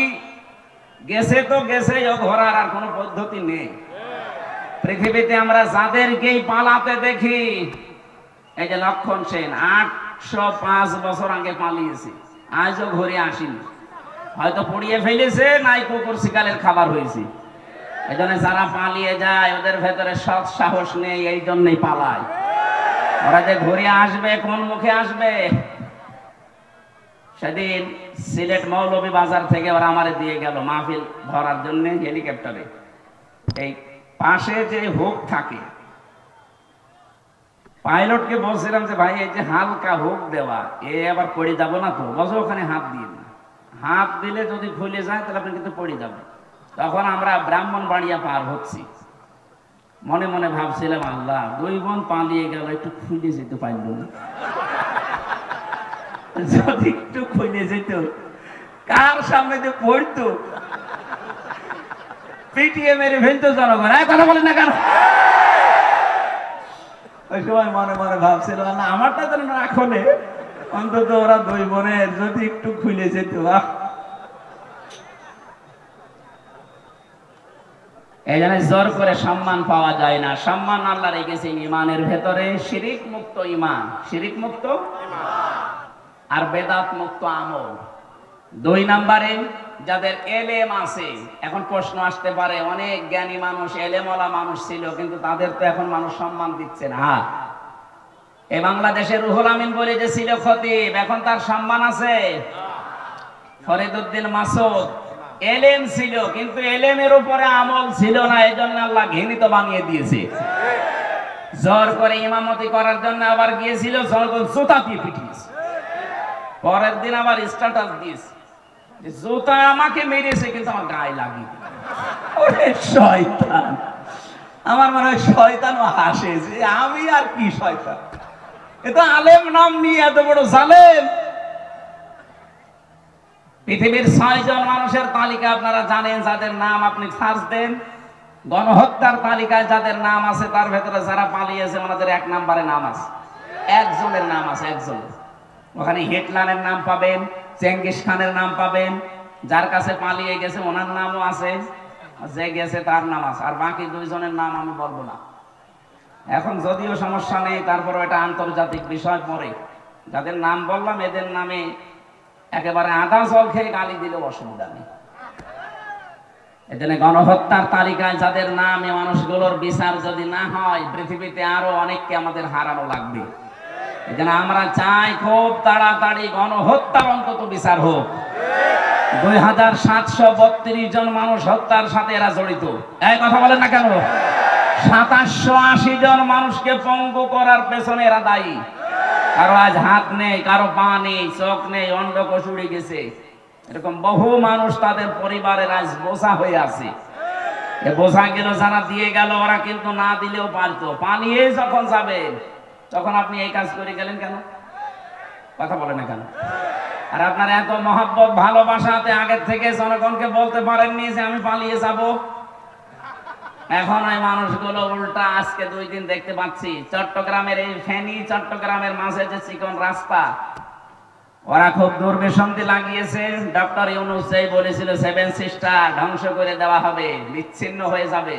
গেছে তো গেছে, ও ঘোরার আর কোনো পদ্ধতি নেই। পৃথিবীতে আমরা যাদেরকেই পালাতে দেখি, এই যে লক্ষণ সেন 805 বছর আগে পালিয়েছে, আজও ঘুরে আসেনি। হয়তো পুড়িয়ে ফেলেছে, নাই কুকুর শিকালের খাবার হয়েছে। এই জন্য যারা পালিয়ে যায় ওদের ভেতরে সৎ সাহস নেই, এই জন্যই পালায়। ওরা যে ঘুরে আসবে কোন মুখে আসবে? সেদিন সিলেট মৌলভী বাজার থেকে ওরা আমারে দিয়ে গেল মাহফিল ধরার জন্য হেলিকপ্টারে। এই পাশে যে হুক থাকে, পাইলটকে বলছিলাম যে ভাই এই যে হালকা হুক দেওয়া, এ আবার পড়ে যাবো না তো? বলছে ওখানে হাত দিয়ে দিন, হাত দিলে যদি খুলে যায় তাহলে আপনি কিন্তু পড়ে যাবেন। তখন আমরা ব্রাহ্মণবাড়িয়া পার হচ্ছি, মনে মনে ভাবছিলাম আল্লাহ 2 বোন পালিয়ে গেল, একটু খুলে যেতে পারল না। যদি একটু খুলে যেত, কার সামনে যে পড়তো, পিটিয়ে মেরে ফেলতো জনগণ। কথা বলেন না কেন? ওই সময় মনে মনে ভাবছিল না আমারটা যেন না খোলে, অন্তত ওরা 2 বোনের যদি একটু খুলে যেত। এই জন্য জোর করে সম্মান পাওয়া যায় না। সম্মান আল্লাহ রেখেছেন ইমানের ভেতরে, শিরিক মুক্ত ইমান, শিরিক মুক্ত আর বেদাত মুক্ত আমল। 2 নম্বরে যাদের এলেম আছে। এখন প্রশ্ন আসতে পারে, অনেক জ্ঞানী মানুষ, এলেমওয়ালা মানুষ ছিল, কিন্তু তাদের তো এখন মানুষ সম্মান দিচ্ছে না। এই বাংলাদেশের রুহুল আমিন বলে যে ছিল খতিব, এখন তার সম্মান আছে? ফরিদউদ্দিন মাসুদ এলেম ছিল, কিন্তু এলেমের উপরে আমল ছিল না, এই জন্য আল্লাহ ঘৃণিত বানিয়ে দিয়েছে। জোর করে ইমামতি করার জন্য আবার গিয়েছিল, জুতা দিয়ে পিটিয়েছে। পরের দিন আবার স্ট্যাটাস দিয়েছে, জুতা আমাকে মেরেছে কিন্তু আমার গায়ে লাগে। ওরে শয়তান! আমার মনে হয় শয়তানও হাসে যে আমি আর কি শয়তান, এ তো আলেম নাম নিয়ে এত বড় জালেম। পৃথিবীর 6 জন মানুষের তালিকা আপনারা জানেন, যাদের নাম আপনি সার্চ দেন, গণহত্যার তালিকায় যাদের নাম আছে তার ভেতরে যারা পালিয়েছে ওনাদের 1 নম্বরে নাম আছে। একজনের নাম আছে, একজনের। ওখানে হিটলারের নাম পাবেন, চেঙ্গিস খানের নাম পাবেন, যার কাছে পালিয়ে গেছে ওনার নামও আছে, যে গেছে তার নাম আছে, আর বাকি 2 জনের নাম আমি বলবো না। এখন যদিও সমস্যা নেই, তারপর এটা আন্তর্জাতিক বিষয় পরে। যাদের নাম বললাম এদের নামে একেবারে আধা জল খেয়ে গালি দিলেও অসুবিধা নেই। এজন্য গণহত্যার তালিকায় যাদের নাম, এই মানুষগুলোর বিচার যদি না হয়, পৃথিবীতে আরো অনেককে আমাদের হারানো লাগবে। এজন্য আমরা চাই খুব তাড়াতাড়ি গণহত্যার অন্তত বিচার হোক। 2732 জন মানুষ হত্যার সাথে এরা জড়িত। এই কথা বলেন না কেন? 2780 জন মানুষকে পঙ্গু করার পেছনে এরা দায়ী। কারো আজ হাত নেই, কারো পা নেই, চোখ নেই, অন্ডকোষ উড়ে গেছে। এরকম বহু মানুষ তাদের পরিবারের আজ বোঝা হয়ে আছে। বোঝা গেল যারা দিয়ে গেল ওরা কিন্তু না দিলেও পারতো। পালিয়ে যখন যাবে তখন আপনি এই কাজ করে গেলেন কেন? কথা বলে না কেন? আর আপনার এত মহব্বত ভালোবাসাতে আগের থেকে জনগণকে বলতে পারেননি যে আমি পালিয়ে যাব। এখন ওই মানুষগুলো উল্টা আজকে 2 দিন দেখতে পাচ্ছি চট্টগ্রামের এই ফেনী চট্টগ্রামের মাঝে যে চিকন রাস্তা ওরা খুব দুর্বিসন্ধি লাগিয়েছে। ডক্টর ইউনূস যেই বলেছিল 7 সিস্টার ধ্বংস করে দেওয়া হবে, বিচ্ছিন্ন হয়ে যাবে,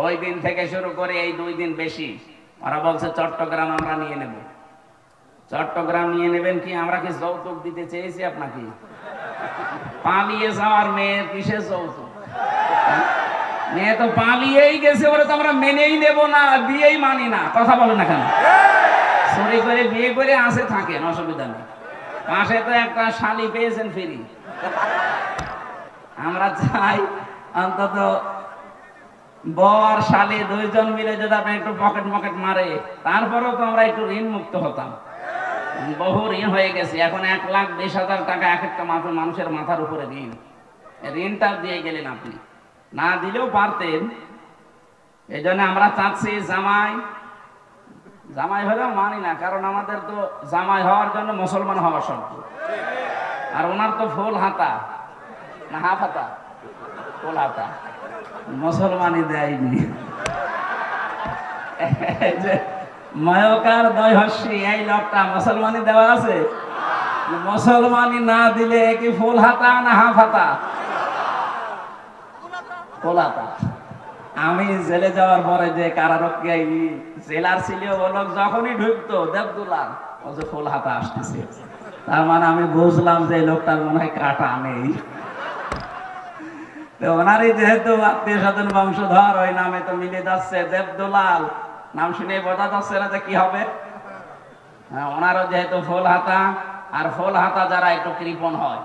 ওই দিন থেকে শুরু করে এই 2 দিন বেশি ওরা বলছে চট্টগ্রাম আমরা নিয়ে নেব। চট্টগ্রাম নিয়ে নেবেন কি? আমরা কি যৌতুক দিতে চেয়েছি আপনাকে? পালিয়ে যাওয়ার মেয়ে কিসের যৌতুক? মেয়ে তো পালিয়েই গেছে, ওরা তো আমরা মেনেই নেব না, বিয়েই মানি না। কথা বলে না কেন? চুরি করে বিয়ে করে আসে থাকেন, অসুবিধা নেই। পাশে তো একটা শালি পেয়েছেন ফ্রি। আমরা চাই অন্তত বর শালি 2 জন মিলে যদি আপনি একটু পকেট মকেট মারে, তারপরেও তো আমরা একটু ঋণ মুক্ত হতাম। বহু ঋণ হয়ে গেছে, এখন 1,20,000 টাকা এক একটা মানুষের মাথার উপরে ঋণ। ঋণটা দিয়ে গেলেন আপনি, না দিলেও পারতেন। এই জন্য আমরা চাচ্ছি জামাই হলেও মানি না, কারণ আমাদের তো জামাই হওয়ার জন্য মুসলমান হওয়া শর্ত। আর ওনার তো ফুল হাতা না হাফ হাতা? ফুল হাতা, মুসলমানই দেয়নি। ময়কার দয়হস্যি এই লোকটা মুসলমানই দেওয়া আছে? মুসলমানই না দিলে কি ফুল হাতা না হাফ হাতা? ফুল হাতা। আমি জেলে যাওয়ার পরে যে কারারক্ষী জেলার ছিল ও লোক যখনই ঢুকতো দেবদুলাল ও যে ফুল হাতা আসতেছে, তার মানে আমি বুঝলাম যে লোকটার মনে হয় কাটা নেই। তো ওনারই যেহেতু আত্মীয় স্বজন বংশধর, ওই নামে তো মিলে যাচ্ছে দেবদুলাল। নাম শুনে বোঝা যাচ্ছে না যে কি হবে। হ্যাঁ, ওনারও যেহেতু ফুল হাতা, আর ফুল হাতা যারা একটু কৃপণ হয়,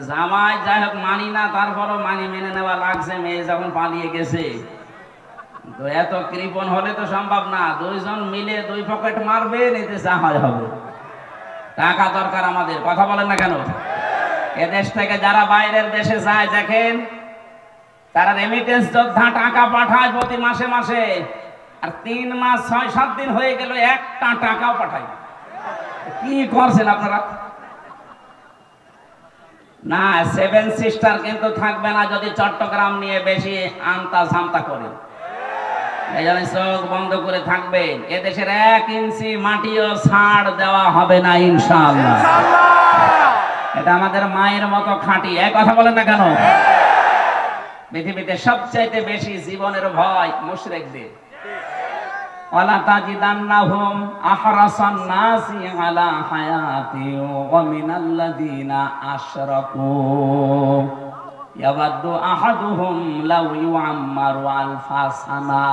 জামাই যাই হোক মানি না, তারপরও মেনে নেওয়া লাগছে। মেয়ে যখন পালিয়ে গেছে, তো এত কৃপণ হলে তো সম্ভব না। 2 জন মিলে 2 পকেট মারবে, নিতে যা হয় হবে। টাকা দরকার আমাদের, কথা বলেন না কেন? এদেশ থেকে যারা বাইরের দেশে যায় দেখেন, তারা রেমিটেন্স যোদ্ধা টাকা পাঠায় প্রতি মাসে মাসে, আর 3 মাস 6-7 দিন হয়ে গেল একটা টাকাও পাঠায়। কি করছেন আপনারা? না, 7 সিস্টার কিন্তু থাকবে না যদি চট্টগ্রাম নিয়ে বেশি আমতা ঝামতা করে। এই জন্য চোখ বন্ধ করে থাকবেন। এদেশের 1 ইঞ্চি মাটিও ছাড় দেওয়া হবে না ইনশাআল্লাহ। এটা আমাদের মায়ের মতো খাঁটি। এক কথা বলেন না কেন? পৃথিবীতে সবচাইতে বেশি জীবনের ভয় মুশরিকদের। ওয়ালা তাজিদান্নাহুম আহরাসান নাসি আলা হায়াতি ওয়া মিনাল্লাযিনা আশরাকু ইয়াওয়াদ্দু আহাদুহুম লাউ ইউআম্মারু আলফা সানা।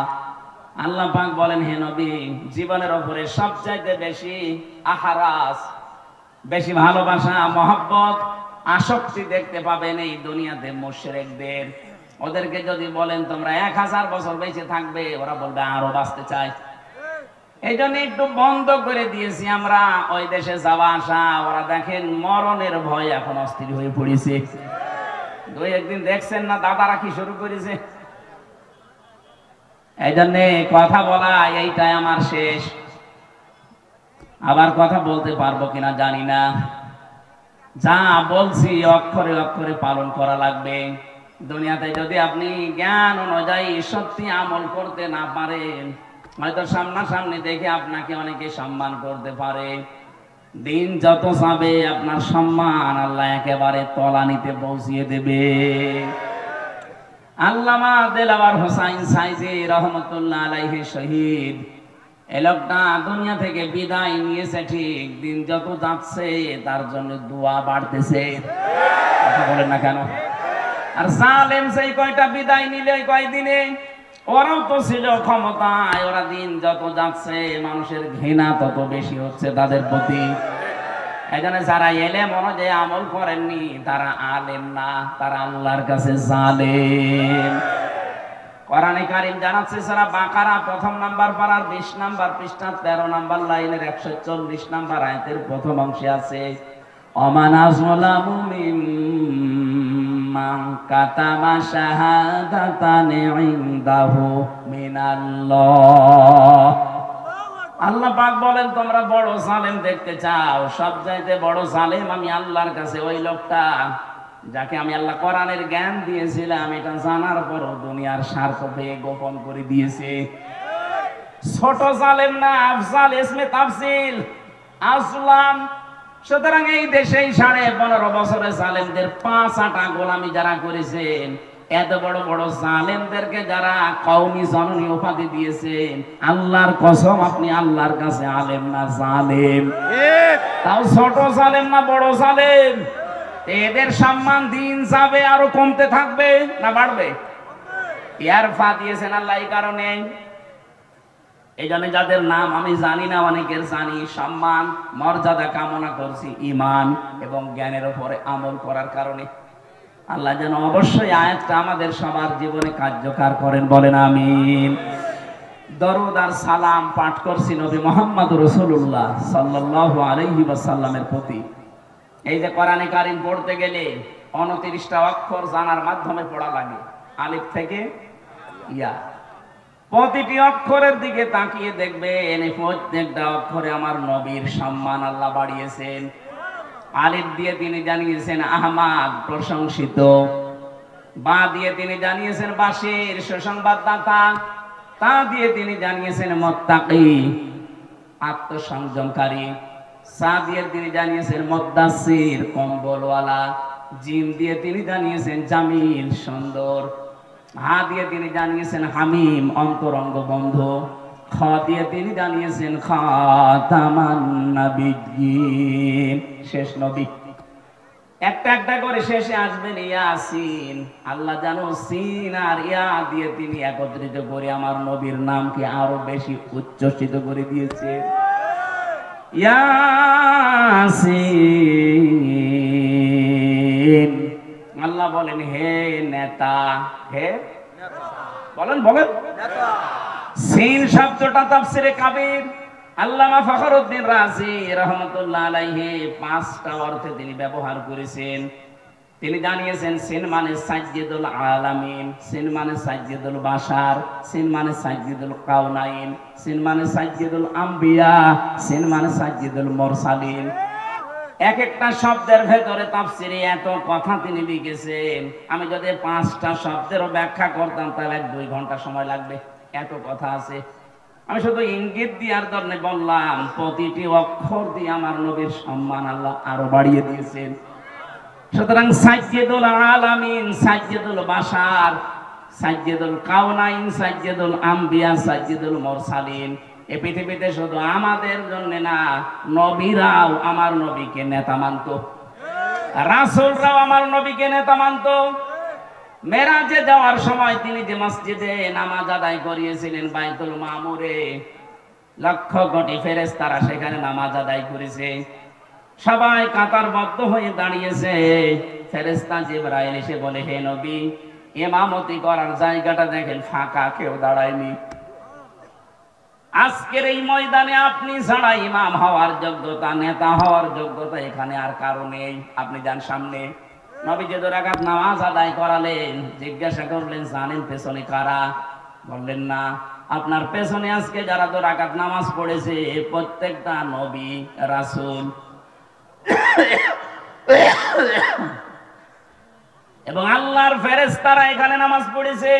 আল্লাহ পাক বলেন, হে নবী, জীবনের উপরে সবচাইতে বেশি আহরাস, বেশি ভালোবাসা, মহব্বত, আসক্তি দেখতে পাবেন এই দুনিয়াতে মুশরিকদের। ওদেরকে যদি বলেন তোমরা 1000 বছর বেঁচে থাকবে, ওরা বলবে আরো বাঁচতে চাই। এই জন্য একটু বন্ধ করে দিয়েছি আমরা ওই দেশে যাওয়া আসা। ওরা দেখেন মরণের ভয় এখন অস্থির হয়ে পড়েছে। 2-1 দিন দেখছেন না দাদারা কি শুরু করেছে। এই জন্য কথা বলা এইটাই আমার শেষ। আবার কথা বলতে পারবো কিনা জানি না। যা বলছি অক্ষরে অক্ষরে পালন করা লাগবে। দুনিয়াতে যদি আপনি জ্ঞান অনুযায়ী সত্যি আমল করতে না পারেন, হয়তো সামনাসামনি দেখে আপনাকে অনেকে সম্মান করতে পারে, দিন যত যাবে আপনার সম্মান আল্লাহ একেবারে তলানিতে পৌঁছিয়ে দেবে। আল্লামা দেলাওয়ার হোসাইন সাইজি রহমতুল্লাহ আলাইহি শহীদ, এই লোকটা দুনিয়া থেকে বিদায় নিয়েছে ঠিক, দিন যত যাচ্ছে তার জন্য দোয়া বাড়তেছে। কথা বলেন না কেন? আর জালেম সেই কয়টা বিদায় নিলে কয়দিনে, ওরাও তো ছিল ক্ষমতায়। ওরা দিন যত যাচ্ছে মানুষের ঘৃণা তত বেশি হচ্ছে তাদের প্রতি। এখানে যারা এলেম অনুযায়ী আমল করেননি তারা আলেম না, তারা আল্লাহর কাছে জালেম। কোরআনে কারীম জানাচ্ছে সূরা বাকারা 1 নাম্বার পারার 20 নাম্বার পৃষ্ঠা 13 নাম্বার লাইনের 140 নাম্বার আয়াতের প্রথম অংশে আছে, অমান আযলামু মান কাতাবা শাহাদাতান ইনদাহু মিনাল্লাহ। আল্লাহ পাক বলেন, তোমরা বড় জালেম দেখতে চাও? সবচাইতে বড় জালেম আমি আল্লাহর কাছে ওই লোকটা যাকে আমি আল্লাহ কোরআনের জ্ঞান দিয়েছিলাম, এটা জানার পরও দুনিয়ার স্বার্থ পেয়ে গোপন করে দিয়েছে। ছোট জালেম না, আফজাল ইসমে তাফসিল আসলাম। সুতরাং এই দেশে 15.5 বছরে জালেমদের 5-8 গোলামি যারা করেছেন, এত বড় বড় জালেমদেরকে যারা কওমি জননী উপাধি দিয়েছেন, আল্লাহর কসম আপনি আল্লাহর কাছে আলেম না জালেম। তাও ছোট জালেম না বড় জালেম। এদের সম্মান দিন যাবে আরো কমতে থাকবে না বাড়বে? ইয়ারফা দিয়েছেন আল্লাহ এই কারণে। এই জন্য যাদের নাম আমি জানি না, অনেকের জানি, সম্মান মর্যাদা কামনা করছি ঈমান এবং জ্ঞানের উপরে আমল করার কারণে। আল্লাহ যেন অবশ্যই আয়াতটা আমাদের সবার জীবনে কার্যকর করেন, বলেন আমিন। দরুদ আর সালাম পাঠ করছি নবী মুহাম্মদ রাসূলুল্লাহ সাল্লাল্লাহু আলাইহি ওয়াসাল্লামের প্রতি। এই যে কোরআনে কারীম পড়তে গেলে 29টা অক্ষর জানার মাধ্যমে পড়া লাগে, আলিফ থেকে ইয়া। প্রতিটি অক্ষরের দিকে তাকিয়ে দেখবেন, প্রত্যেকটা অক্ষরে আমার নবীর সম্মান আল্লাহ বাড়িয়েছেন। আলিফ দিয়ে তিনি জানিয়েছেন আহমদ প্রশংসিত, বা দিয়ে তিনি জানিয়েছেন বাশির সুসংবাদদাতা, তা দিয়ে তিনি জানিয়েছেন মুত্তাকি আত্মসংযমকারী, সা দিয়ে তিনি জানিয়েছেন মুদ্দাসির কম্বলওয়ালা, জিম দিয়ে তিনি জানিয়েছেন জামিল সুন্দর, হা দিয়ে তিনি জানিয়েছেন হামিম অন্তরঙ্গ বন্ধু, খ দিয়ে তিনি জানিয়েছেন খাতামান নবিয়্যিন শেষ নবী। একটা একটা করে শেষে আসবেন ইয়াসিন। আল্লাহ জানো সিন আর ইয়া দিয়ে তিনি একত্রিত করে আমার নবীর নামকে আরো বেশি উচ্চসিত করে দিয়েছে। ইয়াসিন। আল্লাহ বলেন হে নেতা, হে বলেন বলেন সিন শব্দটা তাফসিরে কাবীর আল্লামা ফখরুদ্দিন রাজি রাহমাতুল্লাহ আলাইহি 5টা অর্থে তিনি ব্যবহার করেছেন। তিনি জানিয়েছেন সিন মানে সাজ্জিদুল আলামিন, সিন মানে সাজ্জিদুল বাশার, সিন মানে সাজ্জিদুল কাউনাইন, সিন মানে সাজ্জিদুল আম্বিয়া, সিন মানে সাজ্জিদুল মুরসালিন। এক একটা শব্দের ভেতরে তাফসিরে এত কথা তিনি লিখেছেন, আমি যদি 5টা শব্দেরও ব্যাখ্যা করতাম তাহলে 2 ঘন্টা সময় লাগবে, এত কথা আছে। আমি শুধু ইঙ্গিত দিয়ার জন্য বললাম, প্রতিটি অক্ষর দিয়ে আমার নবীর সম্মান আল্লাহ আরো বাড়িয়ে দিয়েছেন। সুতরাং সাজ্জিদুল আলামিন, সাজ্জিদুল বাশার, সাজ্জিদুল কাউনাইন, সাজ্জিদুল আম্বিয়া, সাজ্জিদুল মুরসালিন। এই পৃথিবীতে শুধু আমাদের জন্য না, নবীরাও আমার নবীকে নেতা মানত, রাসূলরাও আমার নবীকে নেতা মানত। মেরাজে যাওয়ার সময় তিনি যে মসজিদে নামাজ আদায় করিয়েছিলেন বাইতুল মামুরে, লক্ষ কোটি ফেরেশতারা সেখানে নামাজ আদায় করেছে। সবাই কাতারবদ্ধ হয়ে দাঁড়িয়েছে। ফেরেশতা জিবরাইল এসে বলে, হে নবী, ইমামতি করার জায়গাটা দেখেন ফাঁকা, কেউ দাঁড়ায়নি। আজকের এই ময়দানে আপনি ছাড়া ইমাম হওয়ার যোগ্যতা, নেতা হওয়ার যোগ্যতা এখানে আর কারো নেই। আপনি যান সামনে। নবী যে 2 রাকাত নামাজ আদায় করালেন, জিজ্ঞাসা করলেন জানেন পেছনে কারা? বললেন না। আপনার পেছনে আজকে যারা 2 রাকাত নামাজ পড়েছে প্রত্যেকটা নবী রাসূল এবং আল্লাহর ফেরেশতারা এখানে নামাজ পড়েছে।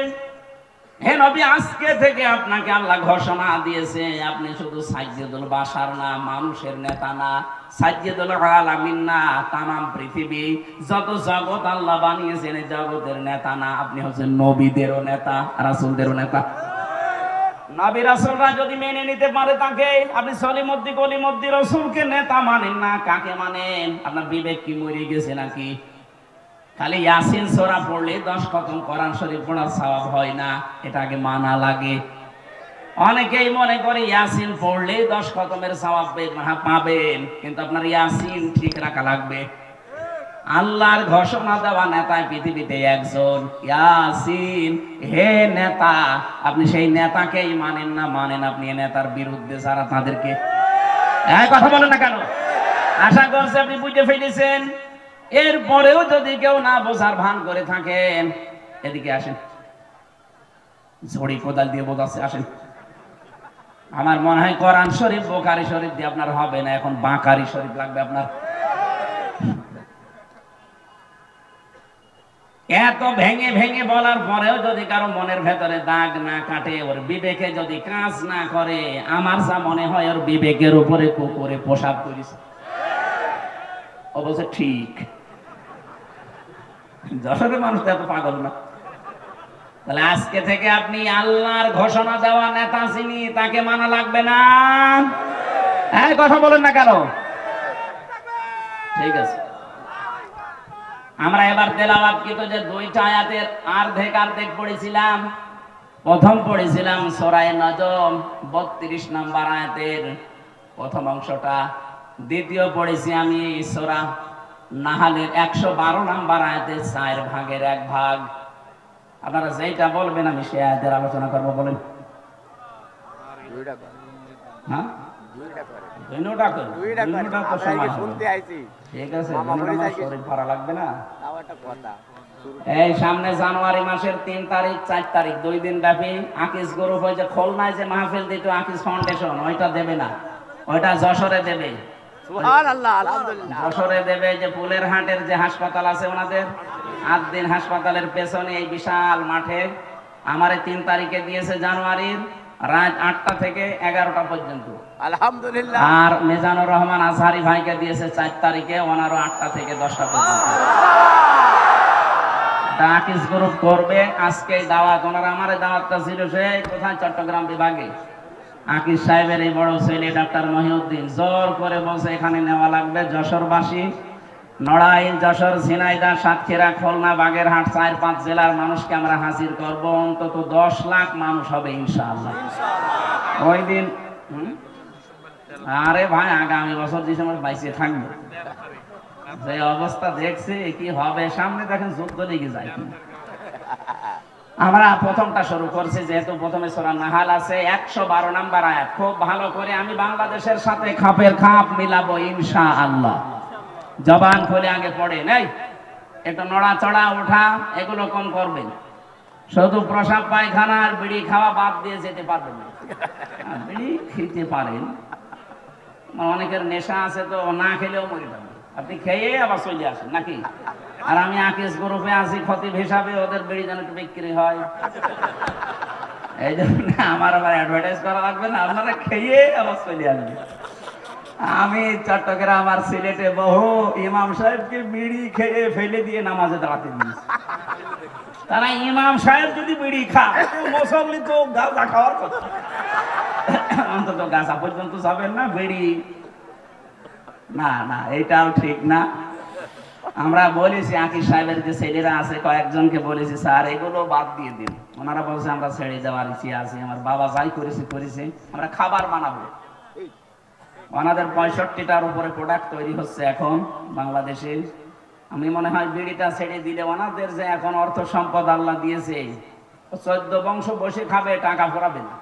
হে নবী, আজকে থেকে আপনাকে আল্লাহ ঘোষণা দিয়েছে আপনি শুধু সাজ্জিদুল বাশার না, মানুষের নেতা না, সাজ্জিদুল আলামিন না, তামাম পৃথিবী যত জগৎ আল্লাহ বানিয়েছেন এই জগতের নেতা না, আপনি হচ্ছেন নবীদেরও নেতা, রাসূলদেরও নেতা। নবী রাসূলরা যদি মেনে নিতে পারে তাকে, আপনি সলিমুদ্দি কলিমুদ্দি রাসূলকে নেতা মানেন না, কাকে মানেন? আপনার বিবেক কি মরে গেছে নাকি? খালি ইয়াসিন সূরা পড়লে 10 খতম কোরআন শরীফ পড়ার সওয়াব হয় না, এটা আগে মানা লাগে। অনেকেই মনে করে ইয়াসিন পড়লে 10 খতমের সওয়াব পাবেন, কিন্তু আপনার ইয়াসিন ঠিক রাখা লাগবে। আল্লাহর ঘোষণা দেওয়া নেতা পৃথিবীতে একজন, ইয়াসিন। হে নেতা, আপনি সেই নেতাকেই মানেন না, মানেন আপনি নেতার বিরুদ্ধে যারা তাদেরকে। কথা বলেন না কেন? আশা করছি আপনি বুঝে ফেলেছেন। এরপরেও যদি কেউ না বোঝার ভান করে থাকেন, এদিকে আসেন, ঝড়ি কোদাল দিয়ে বোঝাচ্ছে, আসেন। আমার মনে হয় কোরআন শরীফ বোখারি শরীফ দিয়ে আপনার হবে না, এখন বাঁকারি শরীফ লাগবে আপনার। এত ভেঙে ভেঙে বলার পরেও যদি কারো মনের ভেতরে দাগ না কাটে, ওর বিবেকে যদি কাজ না করে, আমার যা মনে হয় ওর বিবেকের উপরে কুকুরে পোশাক করেছে। ও বলছে ঠিক। যশোরের মানুষ তো এত পাগল না। তাহলে আজকে থেকে আপনি আল্লাহর ঘোষণা দেওয়া নেতা যিনি, তাকে মানা লাগবে না। হ্যাঁ, কথা বলেন না কেন? ঠিক আছে, আমরা এবার তেলাওয়াতকৃত যে দুইটা আয়াতের অর্ধেক পড়েছিলাম। প্রথম পড়েছিলাম সূরা নজম 32 নম্বর আয়াতের প্রথম অংশটা। দ্বিতীয় পড়েছি আমি সূরা নাহালের 112 নম্বর আয়াতের 4 ভাগের 1 ভাগ। আপনারা যেটা বলবেন আমি সেই আয়াতের আলোচনা করব। বলেন। হ্যাঁ, এই সামনে জানুয়ারি মাসের 3 তারিখ 4 তারিখ 2 দিন ব্যাপী আকিস গ্রুপ ওই যে খুলনায় যে মাহফিল দিত আকিস ফাউন্ডেশন, ওইটা দেবে না, ওইটা যশোরে দেবে। যশোরে দেবে যে পুলের হাটের যে হাসপাতাল আছে ওনাদের, 8 দিন হাসপাতালের পেছনে এই বিশাল মাঠে আমারে 3 তারিখে দিয়েছে জানুয়ারির, রাত 8টা থেকে 11টা পর্যন্ত। আলহামদুলিল্লাহ। আর মিজানুর রহমান আজহারি ভাইকে দিয়েছে 4 তারিখে, ওনারও 8টা থেকে 10টা পর্যন্ত। আকিস গ্রুপ করবে আজকে দাওয়াত। ওনারা আমার দাওয়াতটা ছিল সেই কোথায়, চট্টগ্রাম বিভাগে। আকিস সাহেবের এই বড় ছেলে ডাক্তার মহিউদ্দিন জোর করে বলছে এখানে নেওয়া লাগবে। যশোরবাসী, নড়াইল, যশোর, ঝিনাইদহ, সাতক্ষীরা, খুলনা, বাগেরহাট 4-5 জেলার মানুষকে আমরা হাজির করব। অন্তত 10 লাখ মানুষ হবে ইনশাআল্লাহ ওই দিন। আরে ভাই, আগামী বছর ডিসেম্বর 22-এ থাকবে। যে অবস্থা দেখছি কি হবে সামনে, দেখেন যুদ্ধ লেগে যায়। আমরা প্রথমটা শুরু করছি, যেহেতু প্রথমে সূরা নাহাল আছে 112 নম্বর আয়াত। খুব ভালো করে আমি বাংলাদেশের সাথে খাপের খাপ মিলাবো ইনশাআল্লাহ। জবান খুলে আগে পড়ে নেই, একটু নড়াচড়া ওঠা এগুলো কম করবেন। শুধু প্রসাব পায়খানা আর বিড়ি খাওয়া বাদ দিয়ে যেতে পারবেন না। বিড়ি খেতে পারেন, অনেকের নেশা আছে তো না খেলেও মরে যাবে। আপনি খেয়ে আবার চলে আসেন নাকি? আর আমি আকিস গ্রুপে আছি খতিব হিসাবে, ওদের বিড়ি যেন একটু বিক্রি হয়, এই জন্য আমার আবার অ্যাডভার্টাইজ করা লাগবে না, আপনারা খেয়ে আবার চলে আসবেন। আমি চট্টগ্রাম আর সিলেটে বহু ইমাম সাহেবকে বিড়ি খেয়ে ফেলে দিয়ে নামাজে দাঁড়াতে দিয়েছি। তারা ইমাম সাহেব যদি বিড়ি খায়, মুসল্লি তো গাঁজা খাওয়ার কথা, অন্তত গাঁজা পর্যন্ত যাবেন না, বিড়ি না। না, এটাও ঠিক না। আমরা বলেছি আকিস সাহেবের যে ছেলেরা আছে কয়েকজনকে বলেছি স্যার এগুলো বাদ দিয়ে দিন। ওনারা বলছে আমরা ছেড়ে দেওয়ার ইচ্ছে আছে, আমার বাবা যাই করেছে আমরা খাবার বানাবো। ওনাদের 65টার উপরে প্রোডাক্ট তৈরি হচ্ছে এখন বাংলাদেশে। আমি মনে হয় বিড়িটা ছেড়ে দিলে ওনাদের যে এখন অর্থ সম্পদ আল্লাহ দিয়েছে, 14 বংশ বসে খাবে, টাকা ফোরাবে না।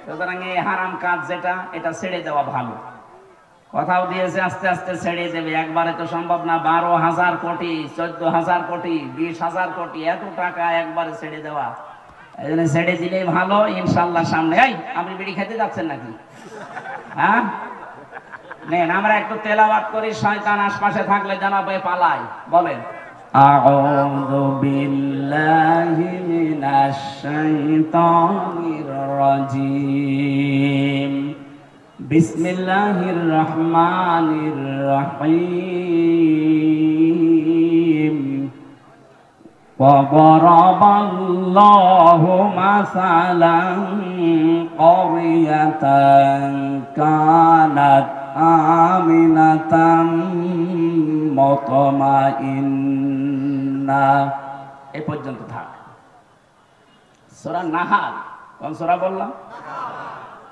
সুতরাং এই হারাম কাজ যেটা, এটা ছেড়ে দেওয়া ভালো। কথাও দিয়েছে আস্তে আস্তে ছেড়ে দেবে, একবারে তো সম্ভব না। 12,000 কোটি, 14,000 কোটি, 20,000 কোটি, এত টাকা একবারে ছেড়ে দেওয়া, এই জন্য ছেড়ে দিলেই ভালো ইনশাল্লাহ। সামনে এই আপনি বিড়ি খেতে যাচ্ছেন নাকি? হ্যাঁ নেন, আমরা একটু তেলাওয়াত করি, শয়তান আশপাশে থাকলে জানাবে পালাই। বলেন আউযু বিল্লাহি মিনাশ শাইতানির রাজীম, বিসমিল্লাহির রহমানির রহিম। وضرب الله مثلا قرية كانت آمنة مطمئنة। এই পর্যন্ত থাক। সূরা নাহাল, কোন সূরা বললাম?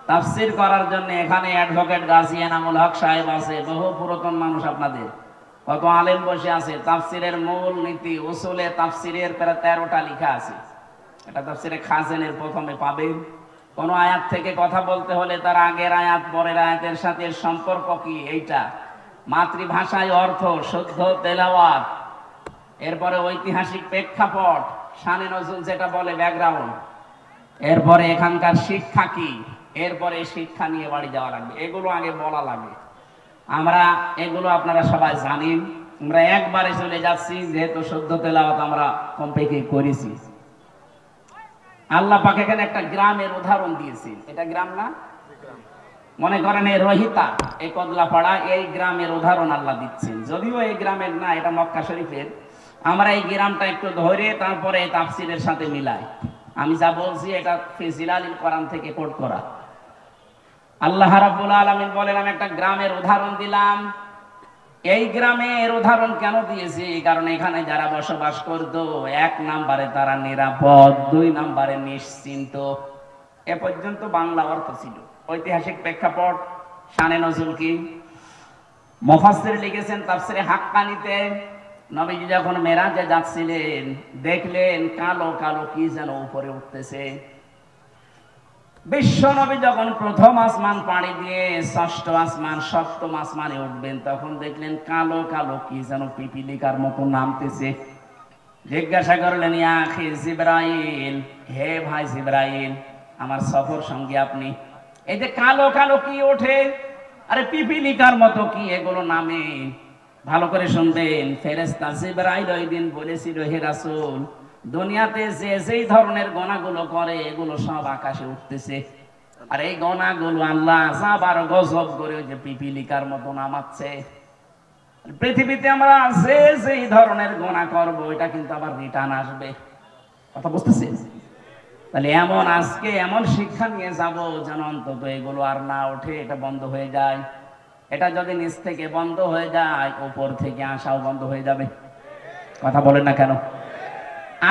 তাফসীর করার জন্য এখানে অ্যাডভোকেট গাজী এনামুল হক সাহেব আছে, বহু পুরাতন মানুষ আপনাদের, কত আলেম বসে আছে। তাফসীরের মূল নীতি উসুলে তাফসীরের প্রায় 13টা লেখা আছে। এটা তাফসীরে খাজেনের প্রথমে পাবেন। কোন আয়াত থেকে কথা বলতে হলে তার আগের আয়াত পরের আয়াতের সাথে সম্পর্ক কি, এইটা মাতৃভাষায় অর্থ, শুদ্ধ তেলাওয়াত, এরপরে ঐতিহাসিক প্রেক্ষাপট, শানে নজরুল যেটা বলে ব্যাকগ্রাউন্ড, এরপরে এখানকার শিক্ষা কি, এরপরে শিক্ষা নিয়ে বাড়ি যাওয়া লাগবে, এগুলো আগে বলা লাগে। আমরা এগুলো আপনারা সবাই জানেন, আমরা একবারে চলে যাচ্ছি, যেহেতু শুদ্ধ তেলাওয়াত আমরা কমপেকে করেছি। আল্লাহ পাক এখানে একটা গ্রামের উদাহরণ দিয়েছি, এটা গ্রাম না, মনে করেন এই রহিতা, এই কদলাপাড়া, এই গ্রামের উদাহরণ আল্লাহ দিচ্ছেন। যদিও এই গ্রামের না, এটা মক্কা শরীফের। আমরা এই গ্রামটা একটু ধরে তারপরে তাফসীরের সাথে মিলাই। আমি যা বলছি এটা ফি জিলালিল কোরআন থেকে কোট করা। আল্লাহ রাব্বুল আলামিন বলেন, আমি একটা গ্রামের উদাহরণ দিলাম। এই গ্রামের উদাহরণ কেন দিয়েছি? কারণ এখানে যারা বসবাস করত, 1 নম্বরে তারা নিরাপদ, 2 নম্বরে নিশ্চিন্ত। এ পর্যন্ত বাংলা অর্থ ছিল। ঐতিহাসিক প্রেক্ষাপট, শানে নজরুল কি, মুফাসসির লিখেছেন তাফসীরে হাক্কানিতে, নবীজি যখন মেরাজে যাচ্ছিলেন, দেখলেন কালো কালো কি যেন উপরে উঠতেছে। বিশ্ব নবী যখন প্রথম আসমান পাড়ি দিয়ে 6ষ্ঠ আসমান 7ম আসমানে উঠবেন, তখন দেখলেন কালো কালো কি যেন পিপিলিকার মতো নামতেছে। জিজ্ঞাসা করলেন, ইয়া আখি জিবরাইল, হে ভাই জিবরাইল, আমার সফর সঙ্গী আপনি, এই যে কালো কালো কি ওঠে, আরে পিপিলিকার মতো কি এগুলো নামে? ভালো করে শুনবেন, ফেরেশতা জিবরাইল ওই দিন বলেছিল, হে রাসূল, দুনিয়াতে যে যেই ধরনের গোনাগুলো করে এগুলো সব আকাশে উঠতেছে, আর এই গোনাগুলো আল্লাহ যাবার গজব করে ওই যে পিপিলিকার মতো নামাচ্ছে। পৃথিবীতে আমরা যে যেই ধরনের গোনা করব, এটা কিন্তু আবার রিটার্ন আসবে। কথা বুঝতেছেন? তাহলে এমন আজকে এমন শিক্ষা নিয়ে যাব যেন অন্তত এগুলো আর না ওঠে, এটা বন্ধ হয়ে যায়। এটা যদি নিচ থেকে বন্ধ হয়ে যায়, উপর থেকে আসাও বন্ধ হয়ে যাবে। কথা বলেন না কেন?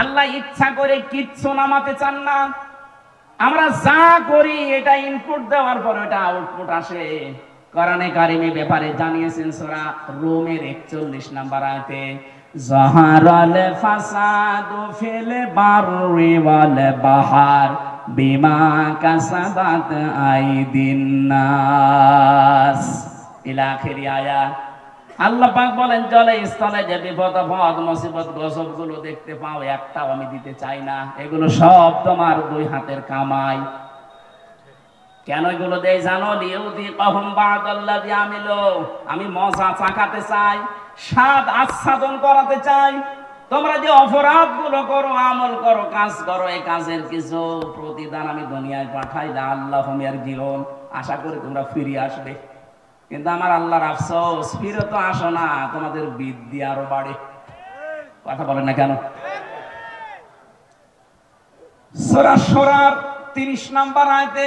আল্লাহ ইচ্ছা করে কিচ্ছু নামাতে চান না। আমরা যা করি এটা ইনপুট দেওয়ার পর এটা আউটপুট আসে। কোরআনে কারিমে ব্যাপারে জানিয়েছেন সূরা রুমের 41 নম্বর আয়াতে, যাহারাল ফাসাদু ফিল বাররি ওয়াল বাহার বিমা কাসাবাত আইদিন নাস, ইলা আখিরি আয়াত। আল্লাহ পাক বলেন, জলে স্থলে যে বিপদ আপদ মুসিবত গজব গুলো দেখতে পাও, একটাও আমি দিতে চাই না, এগুলো সব তোমার 2 হাতের কামাই। কেন এগুলো দেই জানো? লিউযিকাহুম বা'দাল্লাযী আমিলু, আমি মজা চাকাতে চাই, স্বাদ আস্বাদন করাতে চাই। তোমরা যে অপরাধ গুলো করো, আমল করো, কাজ করো, এই কাজের কিছু প্রতিদান আমি দুনিয়ায় পাঠাই, লাআল্লাহুম ইয়ারজিউন, আশা করি তোমরা ফিরে আসবে। কিন্তু আমার আল্লাহর আফসোস, ফিরে তো আসো না, তোমাদের বৃদ্ধি আরো বাড়ে। কথা বলেন না কেন? সূরা শুরার 30 নম্বর আয়াতে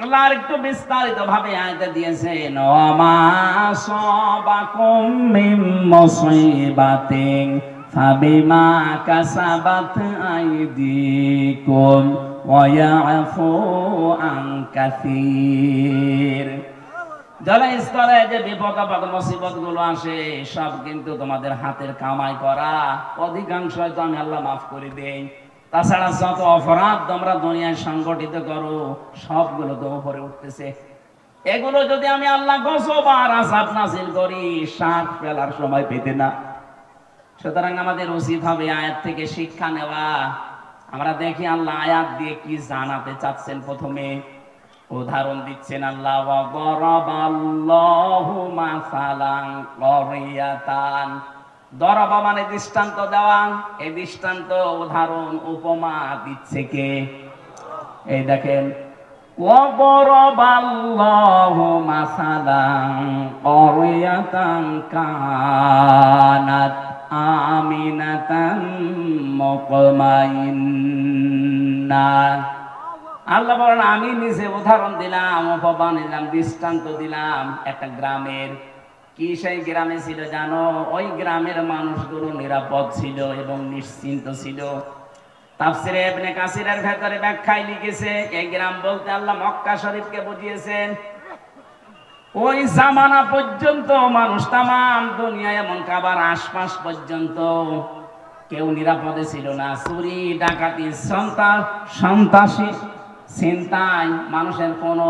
আল্লাহ আরেকটু বিস্তারিত ভাবে আয়াতে দিয়েছেন, ওমা সাবাকুম মিন মুসিবাতিন ফাবিমা কাসাবাত আইদিকুম ওয়া ইয়াফু আন কাসীর। জলস্থলে যে বিপদ আপদ মুসিবত গুলো আসে, সব কিন্তু তোমাদের হাতের কামাই করা, অধিকাংশ তো আমি আল্লাহ মাফ করে দেই। তাছাড়া যত অপরাধ তোমরা দুনিয়ায় সংগঠিত করো, সবগুলো তো উপরে উঠতেছে। এগুলো যদি আমি আল্লাহ গজব আর আযাব নাযিল করি, শ্বাস ফেলার সময় পেতে না। সুতরাং আমাদের উচিত হবে আয়াত থেকে শিক্ষা নেওয়া। আমরা দেখি আল্লাহ আয়াত দিয়ে কি জানাতে চাচ্ছেন। প্রথমে উদাহরণ দিচ্ছেন আল্লাহ, ওয়া দারাবাল্লাহু মাসালান ক্বরিয়াতান। দরাবা মানে দৃষ্টান্ত দেওয়া, এই দৃষ্টান্ত উদাহরণ উপমা দিচ্ছে কে? এই দেখেন, ওয়া দারাবাল্লাহু মাসালান ক্বরিয়াতান কানাত আমিনাতান মুতমাইন্না। আল্লাহ বলেন, আমি নিজে উদাহরণ দিলাম, উপমা দিলাম, দৃষ্টান্ত দিলাম একটা গ্রামের। কি সেই গ্রামে ছিল জানো? ওই গ্রামের মানুষগুলো নিরাপদ ছিল এবং নিশ্চিন্ত ছিল। তাফসীরে ইবনে কাসিরের ভেতরে ব্যাখ্যায় লিখেছে, এই গ্রাম বলতে আল্লাহ মক্কা শরীফকে বুঝিয়েছেন। ওই জামানা পর্যন্ত মানুষ তামাম দুনিয়ায় এমন কাবার আশপাশ পর্যন্ত কেউ নিরাপদে ছিল না। চুরি ডাকাতি সন্ত্রাসী চিন্তায় মানুষের কোনো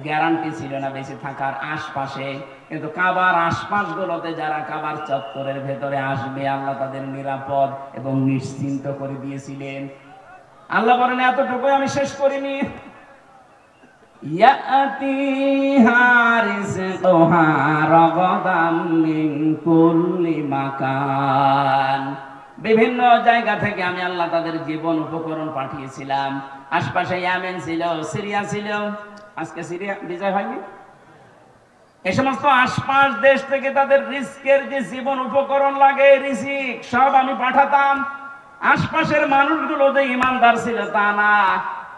গ্যারান্টি ছিল না বেঁচে থাকার আশপাশে, কিন্তু কাবার আশপাশগুলোতে যারা কাবার চত্বরের ভেতরে আসবে আল্লাহ তাদের নিরাপদ এবং নিশ্চিন্ত করে দিয়েছিলেন। আল্লাহ বলেন এতটুকু আমি শেষ করিনি, ইয়াতিহা রিজকুহা রাগাদাম মিন কুল্লি মাকান, বিভিন্ন জায়গা থেকে আমি আল্লাহ তাদের জীবন উপকরণ পাঠিয়েছিলাম। আশপাশে ইয়েমেন ছিল, সিরিয়া ছিল, আজকে সিরিয়া বিজয় হয়নি। এই সমস্ত আশপাশ দেশ থেকে তাদের রিস্কের যে জীবন উপকরণ লাগে, রিজিক সব আমি পাঠাতাম। আশপাশের মানুষগুলো যে ইমানদার ছিল তা না,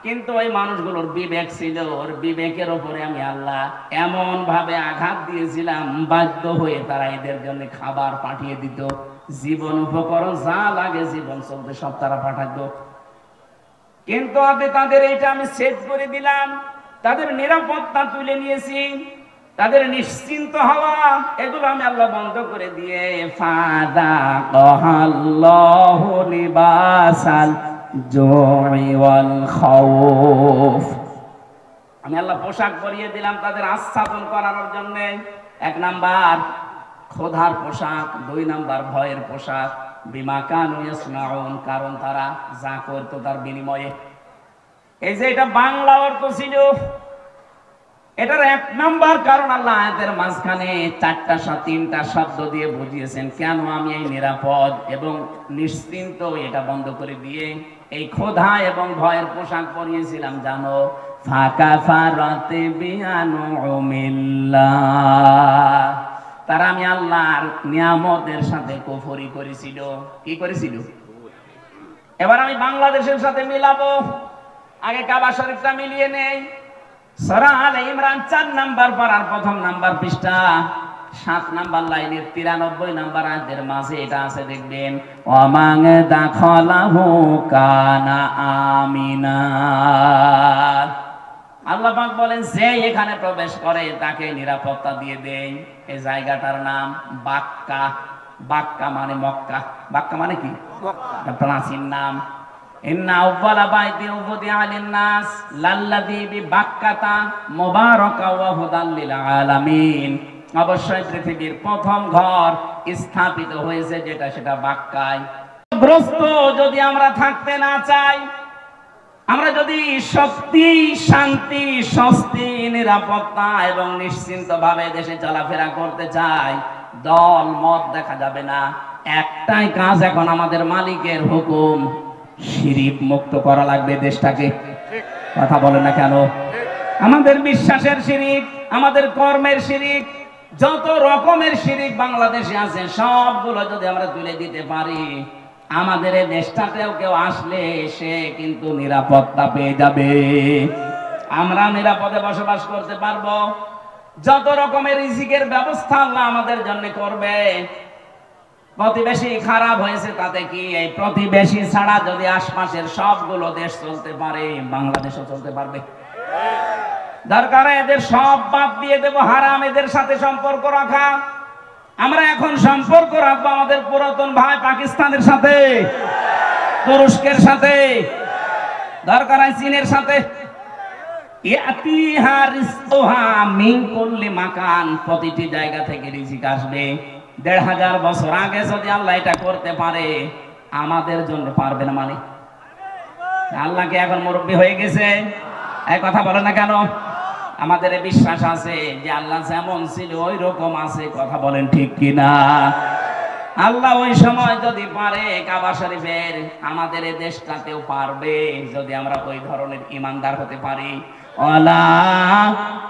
কিন্তু ওই মানুষগুলোর বিবেক ছিল, ওর বিবেকের ওপরে আমি আল্লাহ এমন ভাবে আঘাত দিয়েছিলাম, বাধ্য হয়ে তারা এদের জন্য খাবার পাঠিয়ে দিত, জীবন উপকরণ যা লাগে জীবন চলতে সব তারা পাঠাতো। কিন্তু আমি তাদের এইটা আমি সেট করে দিলাম, তাদের নিরাপত্তা তুলে নিয়েছি, তাদের নিশ্চিন্ত হওয়া এগুলো আমি আল্লাহ বন্ধ করে দিয়ে ফাযাকাল্লাহু লিবাসাল জুই ওয়াল খাউফ, আমি আল্লাহ পোশাক পরিয়ে দিলাম তাদের আচ্ছাদন করানোর জন্য। 1 নাম্বার ক্ষুধার পোশাক, 2 নাম্বার ভয়ের পোশাক, বিমা কানু ইয়াসনাউন, কারণ তারা যা করত তার বিনিময়ে। এই যে এটা বাংলা অর্থ ছিল, এটার 1 নাম্বার কারণ আল্লাহ আয়াতের মাঝখানে 3টা শব্দ দিয়ে বুঝিয়েছেন কেন আমি এই নিরাপদ এবং নিশ্চিন্ত এটা বন্ধ করে দিয়ে এই ক্ষুধা এবং ভয়ের পোশাক পরিয়েছিলাম জানো। ফাকাফারাতি বিআনউমিল্লাহ, তারা আমি আল্লাহর নিয়ামতের সাথে কুফরি করেছিল। কি করেছিল? এবার আমি বাংলাদেশের সাথে মিলাবো। আগে কাবা শরীফটা মিলিয়ে নেই। সূরা আলে ইমরান 4 নাম্বার পারার 1ম নাম্বার পৃষ্ঠা 7 নাম্বার লাইনের 93 নাম্বার আয়াতের মাঝে এটা আছে, দেখবেন ওয়ামান দাখালাহু কানা আমিনা। আল্লাহ পাক বলেন যে এখানে প্রবেশ করে তাকে নিরাপত্তা দিয়ে দেই। এই জায়গাটার নাম বাক্কা। বাক্কা মানে মক্কা। বাক্কা মানে কি? মক্কা, প্রাচীন নাম। ইন্না আউওয়ালা বাইতিন উযিআ লিন-নাস লাল্লাযী বিবাক্কাতা মুবারাকা ওয়া হুদাল লিল আলামিন, অবশ্যই পৃথিবীর প্রথম ঘর স্থাপিত হয়েছে যেটা সেটা বাক্কায়। গ্রস্ত যদি আমরা থাকতে না চাই, আমরা যদি শক্তি, শান্তি, স্বস্তি, নিরাপত্তা এবং নিশ্চিন্ত ভাবে দেশে চলাফেরা করতে চাই, দল মত দেখা যাবে না। একটাই কাজ এখন আমাদের মালিকের হুকুম, শিরিক মুক্ত করা লাগবে দেশটাকে। কথা বলে না কেন? আমাদের বিশ্বাসের শিরিক, আমাদের কর্মের শিরিক, যত রকমের শিরিক বাংলাদেশে আছে সবগুলো যদি আমরা তুলে দিতে পারি, আমাদের এই দেশটাতেও কেউ আসলে সে কিন্তু নিরাপত্তা পেয়ে যাবে। আমরা নিরাপদে বসবাস করতে পারবো। যত রকমের রিজিকের ব্যবস্থা আল্লাহ আমাদের জন্য করবে। প্রতিবেশী খারাপ হয়েছে তাতে কি, এই প্রতিবেশী ছাড়া যদি আশপাশের সবগুলো দেশ চলতে পারে, বাংলাদেশও চলতে পারবে। দরকার এদের সব বাদ দিয়ে দেবো, হারাম এদের সাথে সম্পর্ক রাখা। আমরা এখন সম্পর্ক রাখবো আমাদের পুরাতন ভাই পাকিস্তানের সাথে, তুরস্কের সাথে, দরকার চীনের সাথে। ইয়াতিহা রিজকুহা মিন কুল্লি মাকান, প্রতিটি জায়গা থেকে রিজিক আসবে। 1500 বছর আগে যদি আল্লাহ এটা করতে পারে, আমাদের জন্য পারবে না মানে? আল্লাহকে এখন মুরব্বী হয়ে গেছে? এই কথা বলে না কেন? আমাদের বিশ্বাস আছে যে আল্লাহ যেমন ছিল ওই রকম আছে। কথা বলেন ঠিক কিনা? আল্লাহ ওই সময় যদি পারে কাবা শরীফের, আমাদের এই দেশটাতেও পারবে যদি আমরা ওই ধরনের ইমানদার হতে পারি। ওয়ালা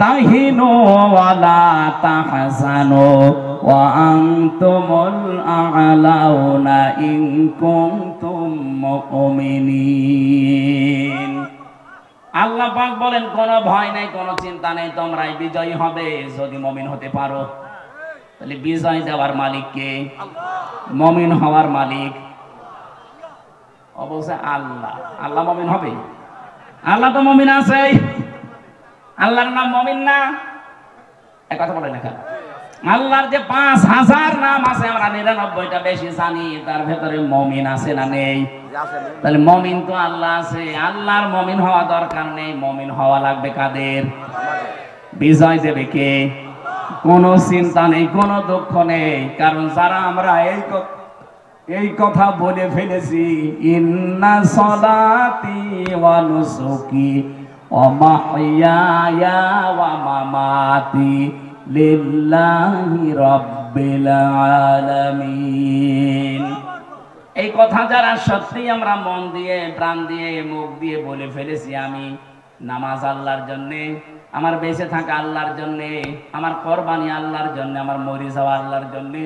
তাহিনু ওয়ালা তাহজানু ওয়া আনতুমুল আ'লাউনা ইন কুনতুম মুমিনিন। আল্লাহ পাক বলেন কোনো ভয় নাই, কোনো চিন্তা নেই, তোমরাই বিজয়ী হবে যদি মুমিন হতে পারো। তাহলে বিজয় দেওয়ার মালিক কে? মুমিন হওয়ার মালিক অবশ্যই আল্লাহ। আল্লাহ মুমিন হবে? আল্লাহ তো মুমিন আছে। আল্লাহর নাম মুমিন না? এক কথা বলে না কেন? আল্লাহর যে 5000 নাম আছে আমরা 99টা বেশি জানি, তার ভেতরে মমিন আছে না নেই? তাহলে মমিন তো আল্লাহ আছে, আল্লাহর মমিন হওয়া দরকার নেই, মমিন হওয়া লাগবে কাদের? বিজয় দেবে কে? কোনো চিন্তা নেই, কোনো দুঃখ নেই, কারণ যারা আমরা এই কথা বলে ফেলেছি, ইন্না সলাতি ওয়া নুসুকি ওয়া মাহইয়ায়া ওয়া মামাতি লিল্লাহি রাব্বিল আলামিন। এই কথা যারা সত্যি আমরা মন দিয়ে, প্রাণ দিয়ে, মুখ দিয়ে বলে ফেলেছি, আমি নামাজ আল্লাহর জন্যে, আমার বেঁচে থাকা আল্লাহর জন্যে, আমার কোরবানি আল্লাহর জন্যে, আমার মরে যাওয়া আল্লাহর জন্যে,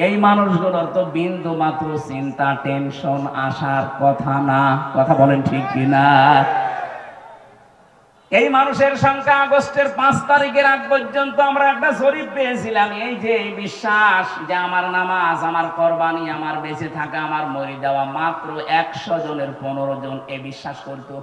এই মানুষগুলোর তো বিন্দু মাত্র চিন্তা, টেনশন আসার কথা না। কথা বলেন ঠিক কিনা? এই মানুষের সংখ্যা আগস্টের 5 তারিখের আগ পর্যন্ত আমরা একটা জরিপ পেয়েছিলাম, এই যে বিশ্বাস যে আমার নামাজ, আমার কোরবানি, আমার বেঁচে থাকা, আমার মরে যাওয়া, মাত্র 100 জনের 15 জন এ বিশ্বাস করতো।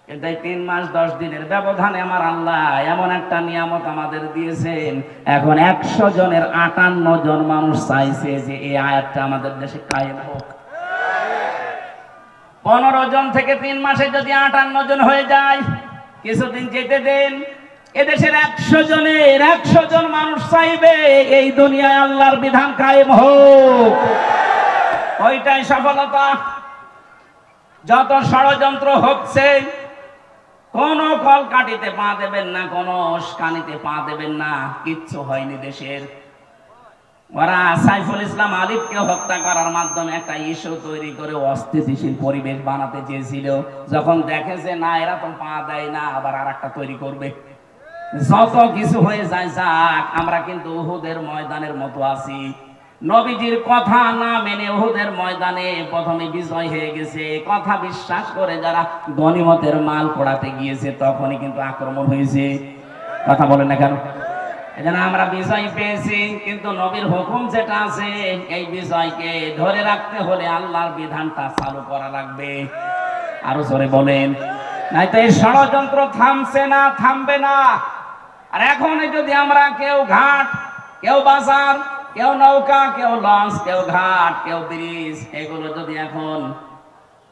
কিন্তু 3 মাস 10 দিনের ব্যবধানে আমার আল্লাহ এমন একটা নিয়ামত আমাদের দিয়েছেন, এখন 100 জনের 58 জন মানুষ চাইছে যে এই আয়াতটা আমাদের দেশে কায়েম হোক। 15 জন থেকে 3 মাসে যদি 58 জন হয়ে যায়, কিছুদিন যেতে দেন, এদেশের 100 জনের 100 জন মানুষ চাইবে এই দুনিয়ায় আল্লাহর বিধান কায়েম হোক। ওইটাই সফলতা। যত ষড়যন্ত্র হচ্ছে, কোন কল কাটিতে পা দেবেন না, কোন উস্কানিতে পা দেবেন না, কিচ্ছু হয়নি দেশের। ওরা সাইফুল ইসলাম আলিফকে হত্যা করার মাধ্যমে একটা ইস্যু তৈরি করে অস্থিতিশীল পরিবেশ বানাতে চেয়েছিল। যখন দেখেছে না এরা তো পা দেয় না, আবার আর একটা তৈরি করবে। যত কিছু হয়ে যায় যাক, আমরা কিন্তু উহুদের ময়দানের মতো আছি। নবীজির কথা না মেনে উহুদের ময়দানে প্রথমে বিজয় হয়ে গেছে, কথা বিশ্বাস করে যারা গনিমতের মাল পোড়াতে গিয়েছে তখনই কিন্তু আক্রমণ হয়েছে। কথা বলেন না কেন? এজন্য আমরা বিজয় পেয়েছি, কিন্তু নবীর হুকুম যেটা আছে, এই বিজয়কে ধরে রাখতে হলে আল্লাহর বিধানটা চালু করা লাগবে। আরো জোরে বলেন, নাই তো এই ষড়যন্ত্র থামছে না, থামবে না। আর এখন যদি আমরা কেউ ঘাট, কেউ বাজার, কেউ নৌকা, কেউ লঞ্চ, কেউ ঘাট, কেউ ব্রিজ, এগুলো যদি এখন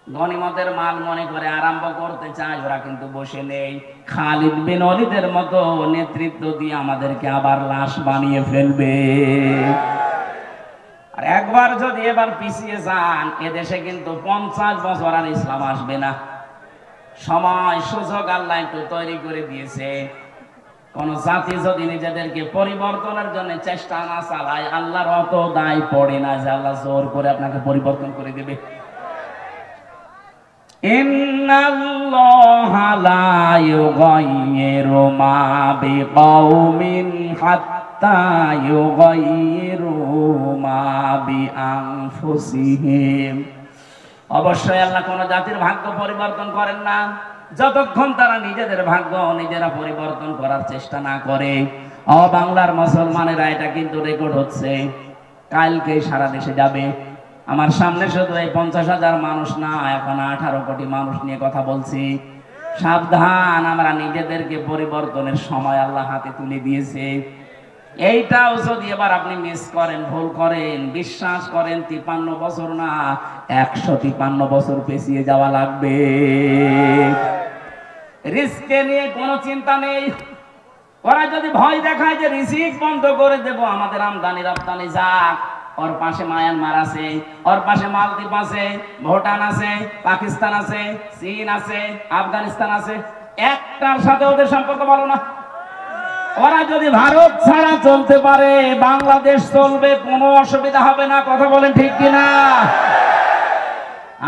গনিমতের মাল মনে করে আরম্ভ করতে চায়, ওরা কিন্তু বসে নেই। খালিদ বিন ওয়ালিদের মতো নেতৃত্ব দিয়ে আমাদেরকে আবার লাশ বানিয়ে ফেলবে। আর একবার যদি এবার পিছিয়ে যান, এদেশে কিন্তু 50 বছর আর ইসলাম আসবে না। সময় সুযোগ আল্লাহ একটু তৈরি করে দিয়েছে। কোন জাতি যদি নিজেদেরকে পরিবর্তনের জন্য চেষ্টা না চালায়, আল্লাহর অত দায় পড়ে না যে আল্লাহ জোর করে আপনাকে পরিবর্তন করে দেবে। ইন্নাল্লাহা লা ইউগাইয়িরু মা বিকাউমিন হাত্তা ইউগাইয়িরু মা বিআনফুসিহিম। অবশ্যই আল্লাহ কোন জাতির ভাগ্য পরিবর্তন করেন না যতক্ষণ তারা নিজেদের ভাগ্য নিজেরা পরিবর্তন করার চেষ্টা না করে। বাংলার মুসলমানেরা, এটা কিন্তু রেকর্ড হচ্ছে, কালকে সারা দেশে যাবে। আমার সামনে শুধু এই 50,000 মানুষ না, এখন 18 কোটি মানুষ নিয়ে কথা বলছি। সাবধান, আমরা নিজেদেরকে পরিবর্তনের সময় আল্লাহ হাতে তুলে দিয়েছে। এইটাও যদি এবার আপনি মিস করেন, ভুল করেন, বিশ্বাস করেন 53 বছর না 153 বছর পেছিয়ে যাওয়া লাগবে। রিস্কে নিয়ে কোনো চিন্তা নেই। ওরা যদি ভয় দেখায় যে রিজিক বন্ধ করে দেব, আমাদের আমদানি রপ্তানি যাক, ওর পাশে মায়ানমার আছে, ওর পাশে মালদ্বীপ আছে, ভুটান আছে, পাকিস্তান আছে, চীন আছে, আফগানিস্তান আছে, একটার সাথে ওদের সম্পর্ক ভালো না। ওরা যদি ভারত ছাড়া চলতে পারে, বাংলাদেশ চলবে, কোনো অসুবিধা হবে না। কথা বলেন ঠিক কিনা?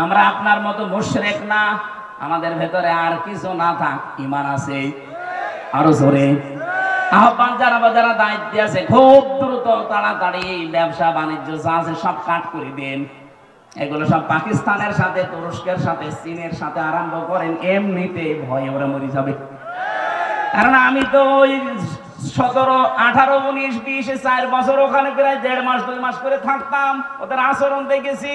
আমরা আপনার মতো মুশরিক না, আমাদের ভেতরে আর কিছু না থাক, ঈমান আছে। আরো জোরে আহ্বান জানাবো, যারা দায়িত্বে আছে খুব দ্রুত তাড়াতাড়ি ব্যবসা বাণিজ্য যা আছে সব কাট করে দেন। এগুলো সব পাকিস্তানের সাথে, তুরস্কের সাথে, চীনের সাথে আরম্ভ করেন, এমনিতে ভয়ে ওরা মরে যাবে। কারণ আমি তো ওই 17, 18, 19, 20, 4 বছর ওখানে প্রায় 1.5 মাস 2 মাস করে থাকতাম, ওদের আচরণ দেখেছি।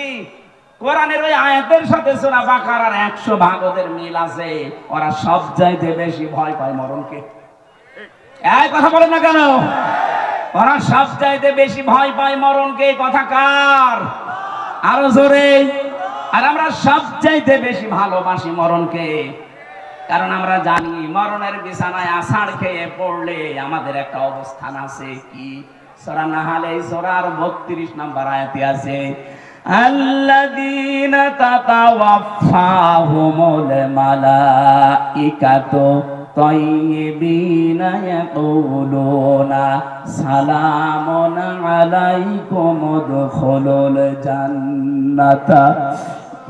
কোরআনের ওই আয়াতের সাথে সূরা বাকারার 100 ভাগ ওদের মিল আছে। ওরা সব চাইতে বেশি ভয় পায় মরণকে। এই কথা বলেন না কেন? ওরা সবচাইতে বেশি ভয় পায় মরণকে, কথা কার? আরো জোরে। আর আমরা সবচাইতে বেশি ভালোবাসি মরণকে, কারণ আমরা জানি মরণের বিছানায় আষাঢ় খেয়ে পড়লে আমাদের একটা অবস্থান আছে। কি? সূরা নাহলে সূরার 32 নম্বর আয়াতে আছে, আল্লাযীনা তাতাওয়াফাহুমুল মালাইকাতু তাইয়্যিবিনা ইয়াকুলুনা সালামুন আলাইকুম উদখুলুল জান্নাতা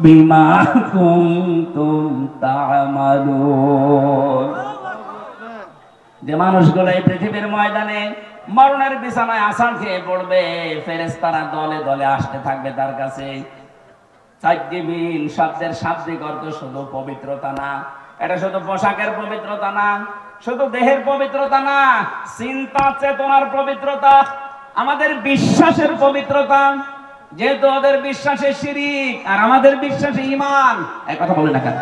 বিমা কুনতুম তা'মালুন। যে মানুষগুলো এই পৃথিবীর ময়দানে মরণের বিছানায় আছাড় খেয়ে পড়বে, ফেরেশতারা দলে দলে আসতে থাকবে তার কাছে। তাইয়্যিবিন শব্দের শাব্দিক অর্থ শুধু পবিত্রতা না, এটা শুধু পোশাকের পবিত্রতা না, শুধু দেহের পবিত্রতা না, চিন্তা চেতনার পবিত্রতা, আমাদের বিশ্বাসের পবিত্রতা। যেহেতু ওদের বিশ্বাসে শিরিক আর আমাদের বিশ্বাসে ঈমান, এই কথা বলে না কেন?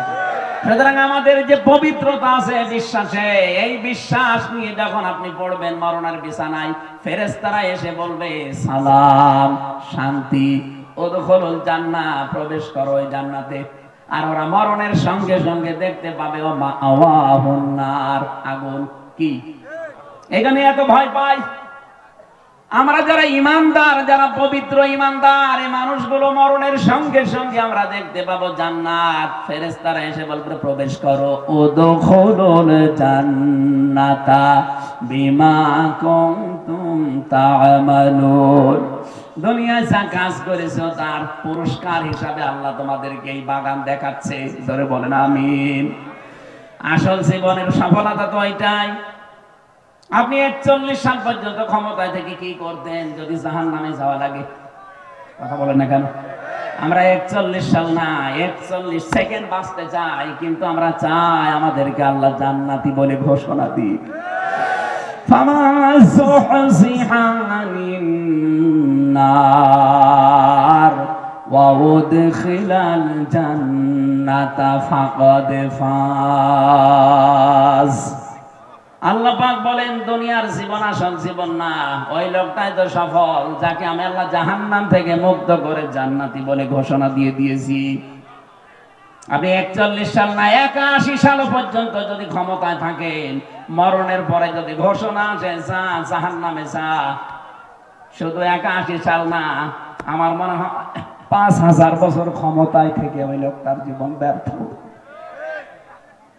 সুতরাং আমাদের যে পবিত্রতা আছে বিশ্বাসে, এই বিশ্বাস নিয়ে যখন আপনি পড়বেন মরণের বিছানায়, ফেরেশতারা এসে বলবে সালাম, শান্তি, উদখুলুল জান্নাহ, প্রবেশ করো ওই জান্নাতে। আর ওরা মরণের সঙ্গে সঙ্গে দেখতে পাবে ও মাওয়াহুন নার, আগুন। কি এখানে এত ভয় পাই? আমরা যারা ইমানদার, যারা পবিত্র ইমানদার, এই মানুষগুলো মরণের সঙ্গে সঙ্গে আমরা দেখতে পাবো জান্নাত। ফেরেশতারা এসে বলবে প্রবেশ করো, উদখুলুল জান্নাতা বিমা কুনতুম তা'মালুন। দুনিয়ায় যা কাজ করেছো তার পুরস্কার হিসাবে আল্লাহ তোমাদেরকে এই বাগান দেখাচ্ছে। ধরে বলেন আমিন। আসল জীবনের সফলতা তো এটাই। আপনি 41 সাল পর্যন্ত ক্ষমতায় থেকে কি করতেন যদি জাহান্নামে যাওয়া লাগে? কথা বলেন না কেন? আমরা 41 সাল না, 41 সেকেন্ড বাঁচতে চাই, কিন্তু আমরা চাই আমাদেরকে আল্লাহ জান্নাতি বলে ঘোষণা দিক। ফামান যুহজিহা আনিন নার ওয়া উদখিলাল জান্নাতা ফাকাদ ফাজ। আল্লাহ পাক বলেন দুনিয়ার জীবন আসল জীবন না, ওই লোকটাই তো সফল যাকে আমি আল্লাহ জাহান্নাম থেকে মুক্ত করে জান্নাতি বলে ঘোষণা দিয়ে দিয়েছি। আপনি 41 সাল না 81 সাল পর্যন্ত যদি ক্ষমতায় থাকেন, মরণের পরে যদি ঘোষণা আসে যা জাহান্নামে যা, শুধু 81 সাল না, আমার মনে হয় 5000 বছর ক্ষমতায় থেকে ওই লোকটার জীবন ব্যর্থ।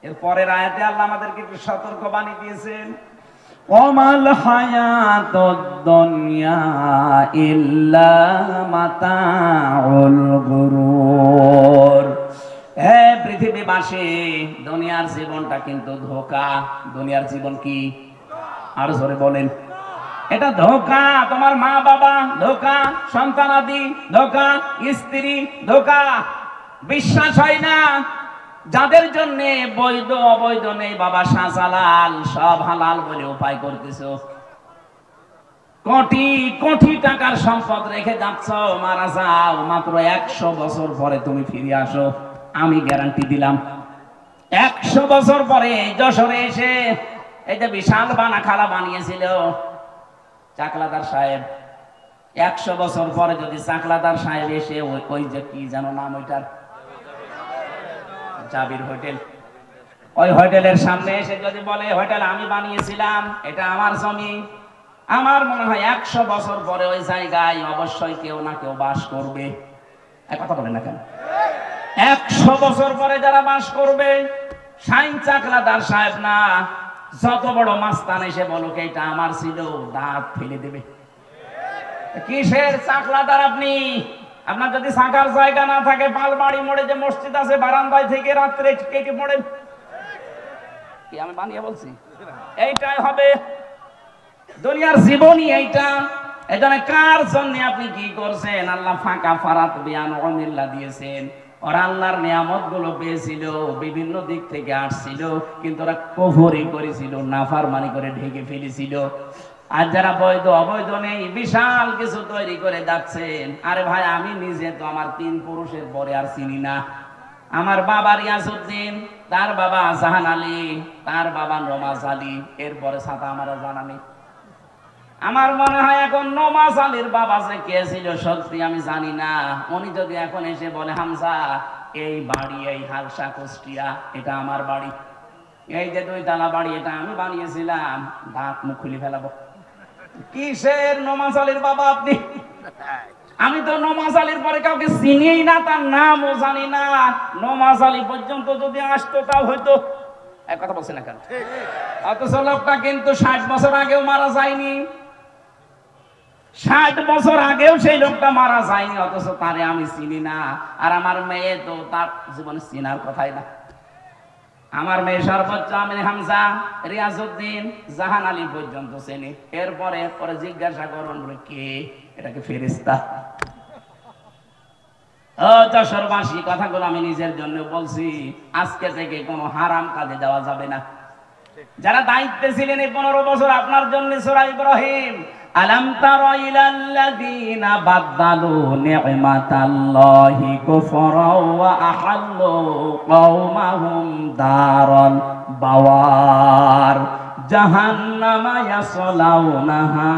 এর পরের আয়াতে আল্লাহ আমাদেরকে একটু সতর্ক বাণী দিয়েছেন, ওমাল হায়াতুদ দুনিয়া ইল্লা মাতাউল গুরুর। হে পৃথিবীবাসী, দুনিয়ার জীবনটা কিন্তু ধোঁকা। দুনিয়ার জীবন কি? আর জোরে বলেন। এটা ধোঁকা। তোমার মা বাবা ধোঁকা, সন্তানাদি ধোঁকা, স্ত্রী ধোঁকা। বিশ্বাস হয় না, যাদের জন্য বৈধ অবৈধ নেই, বাবা শাহজালাল, সব হালাল বলে উপায় করতেছো। কোটি কোটি টাকার সম্পদ রেখে যাচ্ছ, মারা যাও, মাত্র 100 বছর পরে তুমি ফিরে আসো, আমি গ্যারান্টি দিলাম। 100 বছর পরে যশোরে এসে এই যে বিশাল বানাখালা বানিয়েছিল চাকলাদার সাহেব, 100 বছর পরে যদি চাকলাদার সাহেব এসে ওই যে কি যেন নাম ওইটার, জাবির হোটেল, ওই হোটেলের সামনে এসে যদি বলে হোটেল আমি বানিয়েছিলাম, এটা আমার জমি, আমার মনে হয় 100 বছর পরে ওই জায়গায় অবশ্যই কেউ না কেউ বাস করবে। এক কথা বলেন না কেন? 100 বছর পরে যারা বাস করবে, শাইন চাকলাদার সাহেব না, যত বড় মাস্তান এসে বলুক এটা আমার ছিল, দাঁত ফেলে দেবে। কিসের চাকলাদার আপনি? আপনার যদি থাকার জায়গা না থাকে, পালবাড়ি মোড়ে যে মসজিদ আছে, বারান্দায় থেকে রাত্রে কেটে পড়েন। কি আমি বানিয়ে বলছি? এইটাই হবে দুনিয়ার জীবনই এইটা। এজন্য কার জন্য আপনি কি করছেন? আল্লাহ ফাঁকা ফারাত বিয়ান অনিল্লা দিয়েছেন। ওরা আল্লাহর নিয়ামত গুলো পেয়েছিল, বিভিন্ন দিক থেকে আসছিল, কিন্তু ওরা কুফরি করেছিল, নাফরমানি করে ঢেকে ফেলেছিল। আর যারা বৈধ অবৈধ নেই, বিশাল কিছু তৈরি করে যাচ্ছেন। আরে ভাই, আমি নিজে তো আমার 3 পুরুষের পরে আর চিনি না। আমার বাবা রিয়াজউদ্দিন, তার বাবা জাহান আলী, তার বাবা রমাজ আলী, এরপরে সাথে আমার জানা নেই। আমার মনে হয় এখন নমাজ আলীর বাবা যে কে ছিল সত্যি আমি জানি না, উনি যদি এখন এসে বলে হামজা এই বাড়ি এই হালসা কুষ্টিয়া এটা আমার বাড়ি, এই যে 2 তলা বাড়ি এটা আমি বানিয়েছিলাম, দাঁত মুখ খুলে ফেলাবো। কিসের নমাজ আলীর বাবা আপনি? আমি তো নমাজ আলীর পরে কাউকে চিনিই না, তার নামও জানি না। নমাজ আলী পর্যন্ত যদি আসতো তাও হয়তো। এক কথা বলছি না কেন? অথচ লোকটা কিন্তু 60 বছর আগেও মারা যায়নি, 60 বছর আগেও সেই লোকটা মারা যায়নি, অথচ তারে আমি চিনি না। আর আমার মেয়ে তো তার জীবনে চিনার কথাই না। আমার মেয়ে সর্বোচ্চ আমির হামজা, রিয়াজউদ্দিন, জাহান আলী পর্যন্ত চেনে। এরপরে পরে জিজ্ঞাসা করুন বলে কে? এটাকে ফেরেশতা। ও যশোরবাসী, কথাগুলো আমি নিজের জন্য বলছি, আজকে থেকে কোনো হারাম কাজে যাওয়া যাবে না। যারা দায়িত্বে ছিলেন এই 15 বছর আপনার জন্য সূরা ইব্রাহিম, আলাম তারা ইলাল্লাযীনা বাদদালু নি'মাতাল্লাহি কুফরা ওয়া আহাল্লু কওমাহুম দারাল বাওয়ার জাহান্নামা ইয়াসলাউনাহা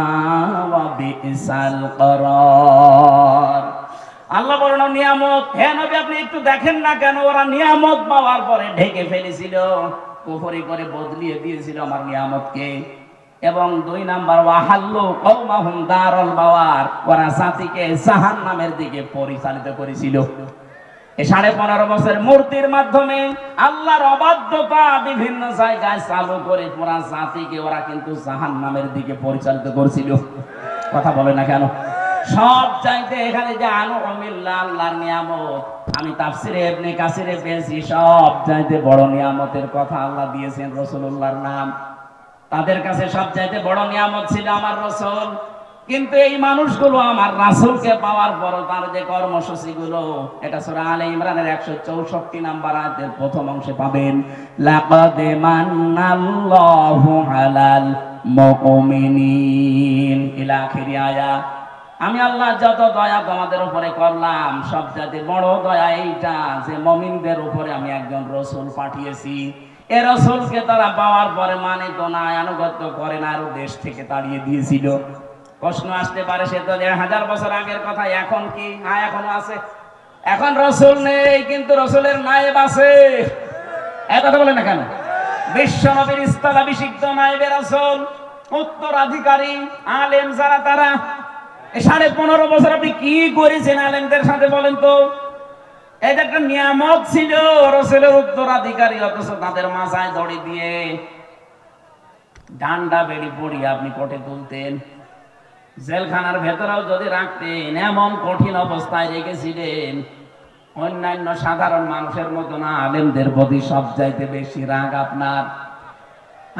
ওয়া বিসাল করার। আল্লাহ বলেন নিয়ামত, হে নবী আপনি একটু দেখেন না কেন ওরা নিয়ামত পাওয়ার পরে ঢেকে ফেলেছিল, কুফরি করে বদলিয়ে দিয়েছিল আমার নিয়ামতকে। এবং 2 নাম্বার ওয়াহাল্লু কওমাহুম দারাল বাওয়ার, ওরা জাতিকে জাহান্নামের দিকে পরিচালিত করেছিল। এই 15.5 বছর মূর্তির মাধ্যমে আল্লাহর অবাধ্যতা বিভিন্ন জায়গায় চালু করে পুরা জাতিকে ওরা কিন্তু জাহান্নামের দিকে পরিচালিত করেছিল। কথা বলে না কেন? সব চাইতে এখানে যে আনুমিল্লাহ আল্লাহর নিয়ামত, আমি তাফসিরে ইবনে কাসিরে পেয়েছি সব চাইতে বড় নিয়ামতের কথা আল্লাহ দিয়েছেন রাসূলুল্লাহর নাম। তাদের কাছে সব চাইতে বড় নিয়ামত ছিল আমার রাসূল। কিন্তু এই মানুষগুলো আমার রাসূলকে পাওয়ার পর তার যে কর্মসূচিগুলো, এটা সূরা আলে ইমরানের 164 নাম্বার আয়াতের প্রথম অংশে পাবেন, লাকাদ মান্নাল্লাহু আলাল মুমিনিন ইলা আখির আয়াত। আমি আল্লাহ যত দয়া তোমাদের উপরে করলাম সবচেয়ে বড় দয়া এইটা যে মুমিনদের উপরে আমি একজন রাসূল পাঠিয়েছি। এই রাসূলকে তারা পাওয়ার পরে মানে তো না, আনুগত্য করে না, আরো দেশ থেকে তাড়িয়ে দিয়েছিল। প্রশ্ন আসতে পারে সে তো 1000 বছর আগের কথা, এখন কি? হ্যাঁ এখনো আছে। এখন রাসূল নেই কিন্তু রাসূলের নায়েব আছে। এই কথা বলে না কেন? বিশ্ব নবীর স্থলাভিষিক্ত নায়েবে রাসূল, উত্তরাধিকারী আলেম যারা, তারা 15.5 বছর আপনি কি করেছেন আলেমদের সাথে বলেন তো? এটা একটা নিয়ামত ছিল রাসূলের উত্তরাধিকারী, অথচ তাদের মাথায় দড়ি দিয়ে ডান্ডা বেড়ি পড়িয়ে আপনি কোটে তুলতেন, জেলখানার ভেতরেও যদি রাখতেন, এমন কঠিন অবস্থায় রেখেছিলেন। অন্যান্য সাধারণ মানুষের মতো না, আলেমদের প্রতি সবচাইতে বেশি রাগ আপনার।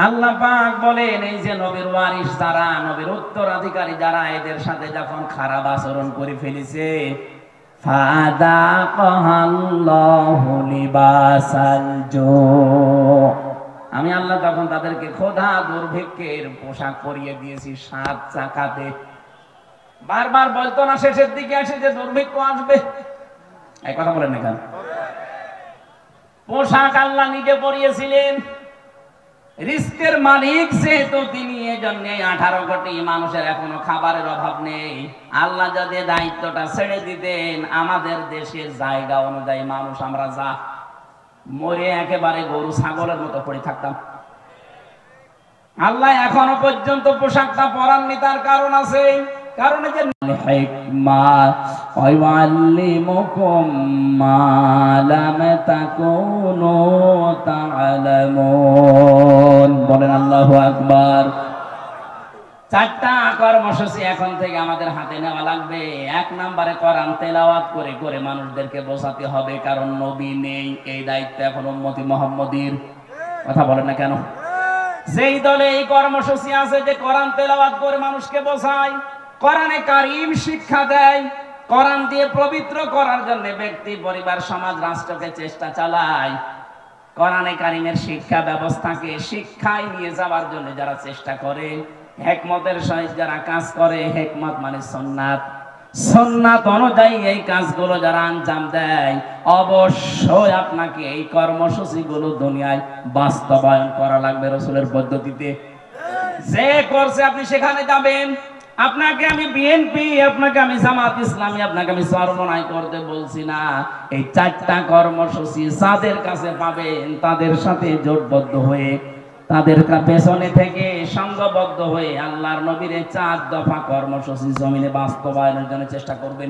আল্লাহ পাক বলেন এই যে নবীর ওয়ারিস যারা, নবীর উত্তরাধিকারী যারা, এদের সাথে যখন খারাপ আচরণ করে ফেলেছে, ফাযাকাল্লাহু লিবাসাল জু, আমি আল্লাহ তখন তাদেরকে ক্ষুধা দুর্ভিক্ষের পোশাক পরিয়ে দিয়েছি 7 চাকাতে। বারবার বলতো না শেষের দিকে এসে যে দুর্ভিক্ষ আসবে? এই কথা বলেন না কেন? পোশাক আল্লাহ নিজে পরিয়েছিলেন। রিস্কের মালিক যেহেতু তিনি, এজন্য 18 কোটি মানুষের এখনো খাবারের অভাব নেই। আল্লাহ যদি দায়িত্বটা ছেড়ে দিতেন, আমাদের দেশের জায়গা অনুযায়ী মানুষ আমরা যা মরে একেবারে গরু ছাগলের মতো পড়ে থাকতাম। আল্লাহ এখনো পর্যন্ত পোশাকটা পরাননি, তার কারণ আছে। কারণ এই যে হিকমা ওয়া ইউআল্লিমুকুম মা লাম তাকুনু তা'লামুন। বলেন আল্লাহু আকবার। 4টা কর্মসূচি এখন থেকে আমাদের হাতে নেওয়া লাগবে। 1 নম্বরে কোরআন তেলাওয়াত করে করে মানুষদেরকে বোঝাতে হবে, কারণ নবী নেই, এই দায়িত্ব এখন উম্মতি মুহাম্মদীর। কথা বলেন না কেন? যেই দলে এই কর্মসূচি আছে যে কোরআন তেলাওয়াত করে মানুষকে বোঝায়, কোরআনে কারীম শিক্ষা দেয়, কোরআন দিয়ে পবিত্র করার জন্য ব্যক্তি, পরিবার, সমাজ, রাষ্ট্রকে চেষ্টা চালায়, কোরআনে কারীমের শিক্ষা ব্যবস্থাকে শিক্ষায় নিয়ে যাওয়ার জন্য যারা চেষ্টা করে, হিকমতের সহিত যারা কাজ করে, হিকমত মানে সুন্নাত, সুন্নাত অনুযায়ী এই কাজগুলো যারা আঞ্জাম দেয়, অবশ্যই আপনাকে এই কর্মসূচিগুলো দুনিয়ায় বাস্তবায়ন করা লাগবে রাসূলের পদ্ধতিতে। যে করছে আপনি সেখানে যাবেন। আপনাকে আমি বিএনপি, আপনাকে আমি জামাত ইসলামী, আপনাকে আমি চরমনাই করতে বলছি না। এই 4টা কর্মসূচি যাদের কাছে পাবেন তাদের সাথে জোটবদ্ধ হয়ে, তাদের পেছনে থেকে সংঘবদ্ধ হয়ে আল্লাহর নবীর 4 দফা কর্মসূচি জমিনে বাস্তবায়নের জন্য চেষ্টা করবেন।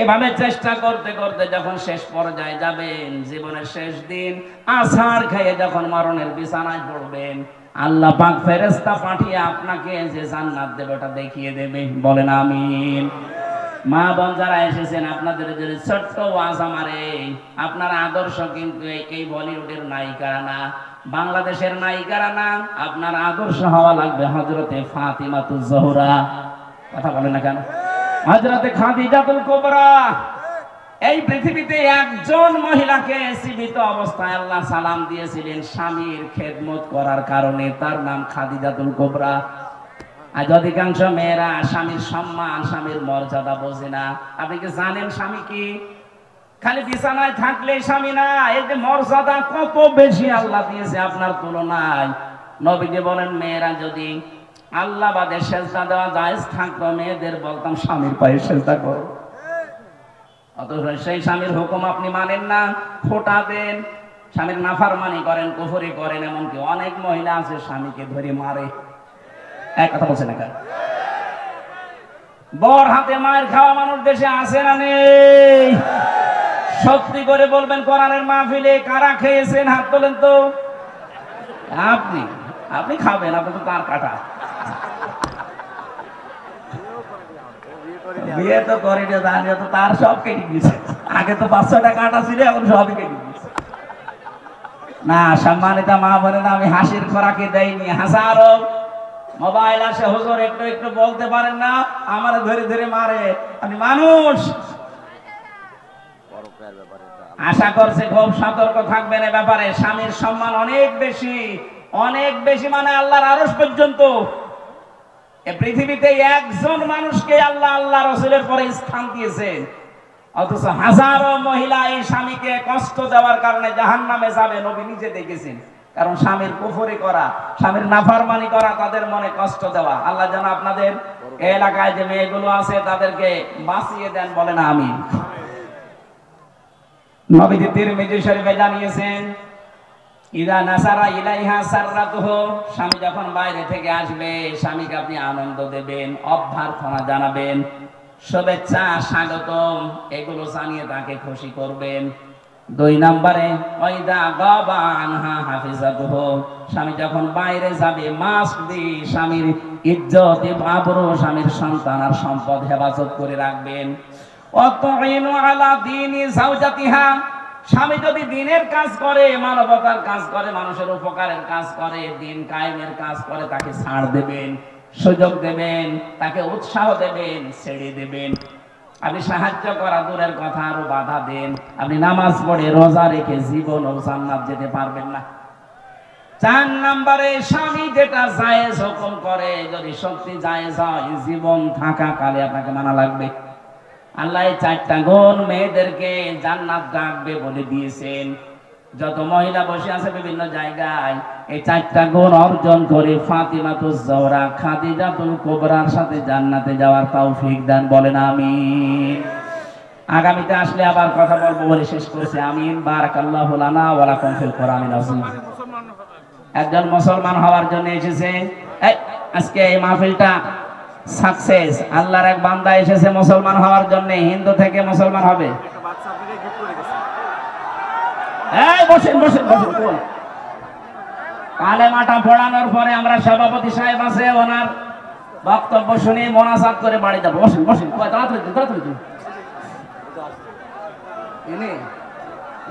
এভাবে চেষ্টা করতে করতে যখন শেষ পর্যায়ে যাবেন, জীবনের শেষ দিন আছাড় খেয়ে যখন মরণের বিছানায় পড়বেন, আল্লাহ পাক ফেরেশতা পাঠিয়ে আপনাকে যে জান্নাত দেবে ওটা দেখিয়ে দেবে। বলেন আমিন। মা বোন যারা এসেছেন, আপনাদের জন্য ছোট্ট ওয়াজ আমার আপনার আদর্শ কিন্তু এই বলিউডের নায়িকারা না, বাংলাদেশের নায়িকারা না। আপনার আদর্শ হওয়া লাগবে হযরতে ফাতিমাতুজ জোহরা। কথা বলেন না কেন? হযরতে খাদিজাতুল কুবরা। এই পৃথিবীতে একজন মহিলাকে জীবিত অবস্থায় আল্লাহ সালাম দিয়েছিলেন স্বামীর খেদমত করার কারণে, তার নাম খাদিজাতুল কুবরা। আজ অধিকাংশ মেয়েরা স্বামীর সম্মান, স্বামীর মর্যাদা বোঝে না। আপনি কি জানেন স্বামী কি? খালি বিছানায় থাকলে স্বামী না, এই যে মর্যাদা কত বেশি আল্লাহ দিয়েছে আপনার তুলনায়। নবীজি বলেন, মেয়েরা যদি আল্লাহ বাদে সেজদা দেওয়া জায়েজ থাকতো, মেয়েদের বলতাম স্বামীর পায়ে সেজদা করো। অথচ সেই স্বামীর হুকুম আপনি মানেন না, খোটা দেন, স্বামীর নাফরমানি করেন, কুফরি করেন। এমনকি অনেক মহিলা আছে স্বামীকে ধরে মারে। এক কথা বলছে না কেন? বর হাতে মায়ের খাওয়া মানুষ দেশে আছে না নেই? সত্যি করে বলবেন, কোরআনের মাহফিলে কারা খেয়েছেন? হাত তোলেন তো। আপনি আপনি খাবেন, আপনি তো তার কাটা। বিয়ে তো করি না, জানিয়ে তো তার সব কেটে দিয়েছে। আগে তো 500 টাকা কাটা ছিল, এখন সবই কেটে দিয়েছে। না সম্মানিত মা বোনেরা, আমি হাসির খোরাকি দেয়নি। হাজারো মোবাইল আসে, হুজুর একটু একটু বলতে পারেন না, আমার ধরে ধরে মারে। আমি মানুষ। আশা করছে খুব সতর্ক থাকবেন এ ব্যাপারে। স্বামীর সম্মান অনেক বেশি, অনেক বেশি, মানে আল্লাহর আরশ পর্যন্ত। এই পৃথিবীতে একজন মানুষকে আল্লাহ আল্লাহ রাসূলের পরে স্থান দিয়েছেন, অথচ হাজারো মহিলা এই স্বামীকে কষ্ট দেওয়ার কারণে জাহান্নামে যাবে। নবী নিজে দেখেছেন। কারণ স্বামীর কুফরি করা, স্বামীর নাফরমানি করা, তাদের মনে কষ্ট দেওয়া। আল্লাহ যেন আপনাদের এলাকায় যে মেয়েগুলো আছে তাদেরকে বাঁচিয়ে দেন। বলেন আমিন। নবীজি তিরমিজি শরীফে জানিয়েছেন, ইদা নাসারা ইলাইহা সাররাতুহু, স্বামী যখন বাইরে থেকে আসবে স্বামীকে আপনি আনন্দ দেবেন, অভ্যর্থনা জানাবেন, শুভেচ্ছা, স্বাগতম এগুলো জানিয়ে তাকে খুশি করবেন। 2 নম্বরে ওয়াইদা গাবা আনহা হাফিজাতুহু, স্বামী যখন বাইরে যাবে মাস্ক দিয়ে স্বামীর ইজ্জত, আবরু, স্বামীর সন্তান আর সম্পদ হেফাজত করে রাখবেন। ওয়াতুইনু আলা দীনি যাওজাতিহা, স্বামী যদি দিনের কাজ করে, মানবতার কাজ করে, মানুষের উপকারের কাজ করে, দিন কায়েমের কাজ করে, তাকে ছাড় দেবেন, সুযোগ দেবেন, তাকে উৎসাহ দেবেন, ছেড়ে দেবেন। আপনি সাহায্য করা দূরের কথা, আরো বাধা দেন। আপনি নামাজ পড়ে রোজা রেখে জীবন ও জান্নাত যেতে পারবেন না। 4 নম্বরে স্বামী যেটা জায়েজ হুকুম করে, যদি শক্তি জায়েজ হয়, জীবন থাকা কালে আপনাকে মানা লাগবে। আল্লাহ এই 4টা গুণ মেয়েদেরকে জান্নাত ডাকবে বলে দিয়েছেন। যত মহিলা বসে আছে বিভিন্ন জায়গায়, এই 4টা গুণ অর্জন করে ফাতিমাতুজ জোহরা খাদিজাতুল কুবরার সাথে জান্নাতে যাওয়ার তৌফিক দান। বলেন আমিন। আগামীতে আসলে আবার কথা বলবো বলে শেষ করেছে। আমিন। বারাকাল্লাহু লানা ওয়া লাকুম ফিল কোরআনিল আযীম। একজন মুসলমান হওয়ার জন্য এসেছে। আজকে এই মাহফিলটা সাকসেস। আল্লাহর এক বান্দা এসেছে মুসলমান হওয়ার জন্য, হিন্দু থেকে মুসলমান হবে। বসেন বসেন বসেন। কালেমাটা পড়ানোর পরে আমরা সভাপতি সাহেব আছে, ওনার বক্তব্য শুনে মোনাজাত করে বাড়ি যাবো। বসেন বসেন, তাড়াতাড়ি তাড়াতাড়ি।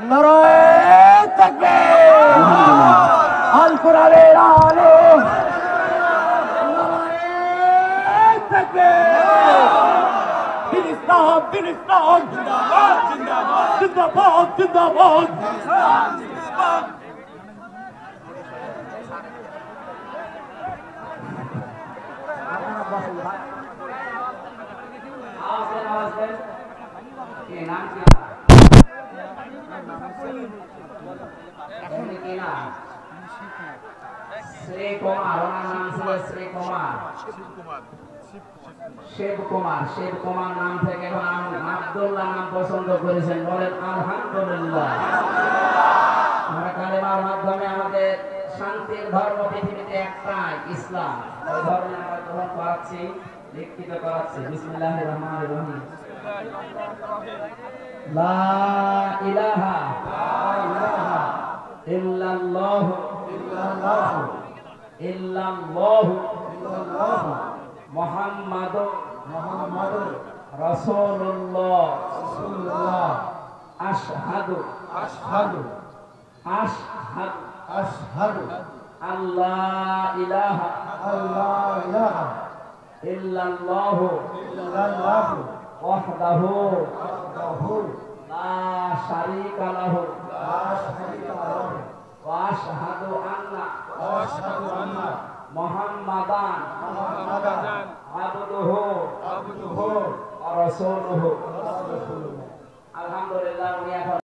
নারায়ে তাকবীর, আল কোরআনের আলো। Din Islam, Zindabad, Zindabad, Zindabad, Zindabad, Islam, Zindabad. Sri Kumar Kumar, ওনার নাম ছিল শ্রী কুমার, শিব কুমার। শিব কুমার নাম থেকে এখন আব্দুল্লাহ নাম পছন্দ করেছেন। বলেন আলহামদুলিল্লাহ। আমরা কালেমার মাধ্যমে আমাদের শান্তির ধর্ম পৃথিবীতে একটাই, ইসলাম। ওই ধর্মে আমরা গ্রহণ করাচ্ছি, দীক্ষিত করাচ্ছি। বিসমিল্লাহির রহমানির রহিম। লা ইলাহা ইল্লাল্লাহু মুহাম্মাদুর রাসূলুল্লাহ। আশহাদু আল্লাহ ইলাহা ইল্লাল্লাহু ওয়াহদাহু লা শারীকা লাহু ওয়া আশহাদু আন্না মুহাম্মাদান আবদুহু ওয়া রাসূলুহু। আলহামদুলিল্লাহ।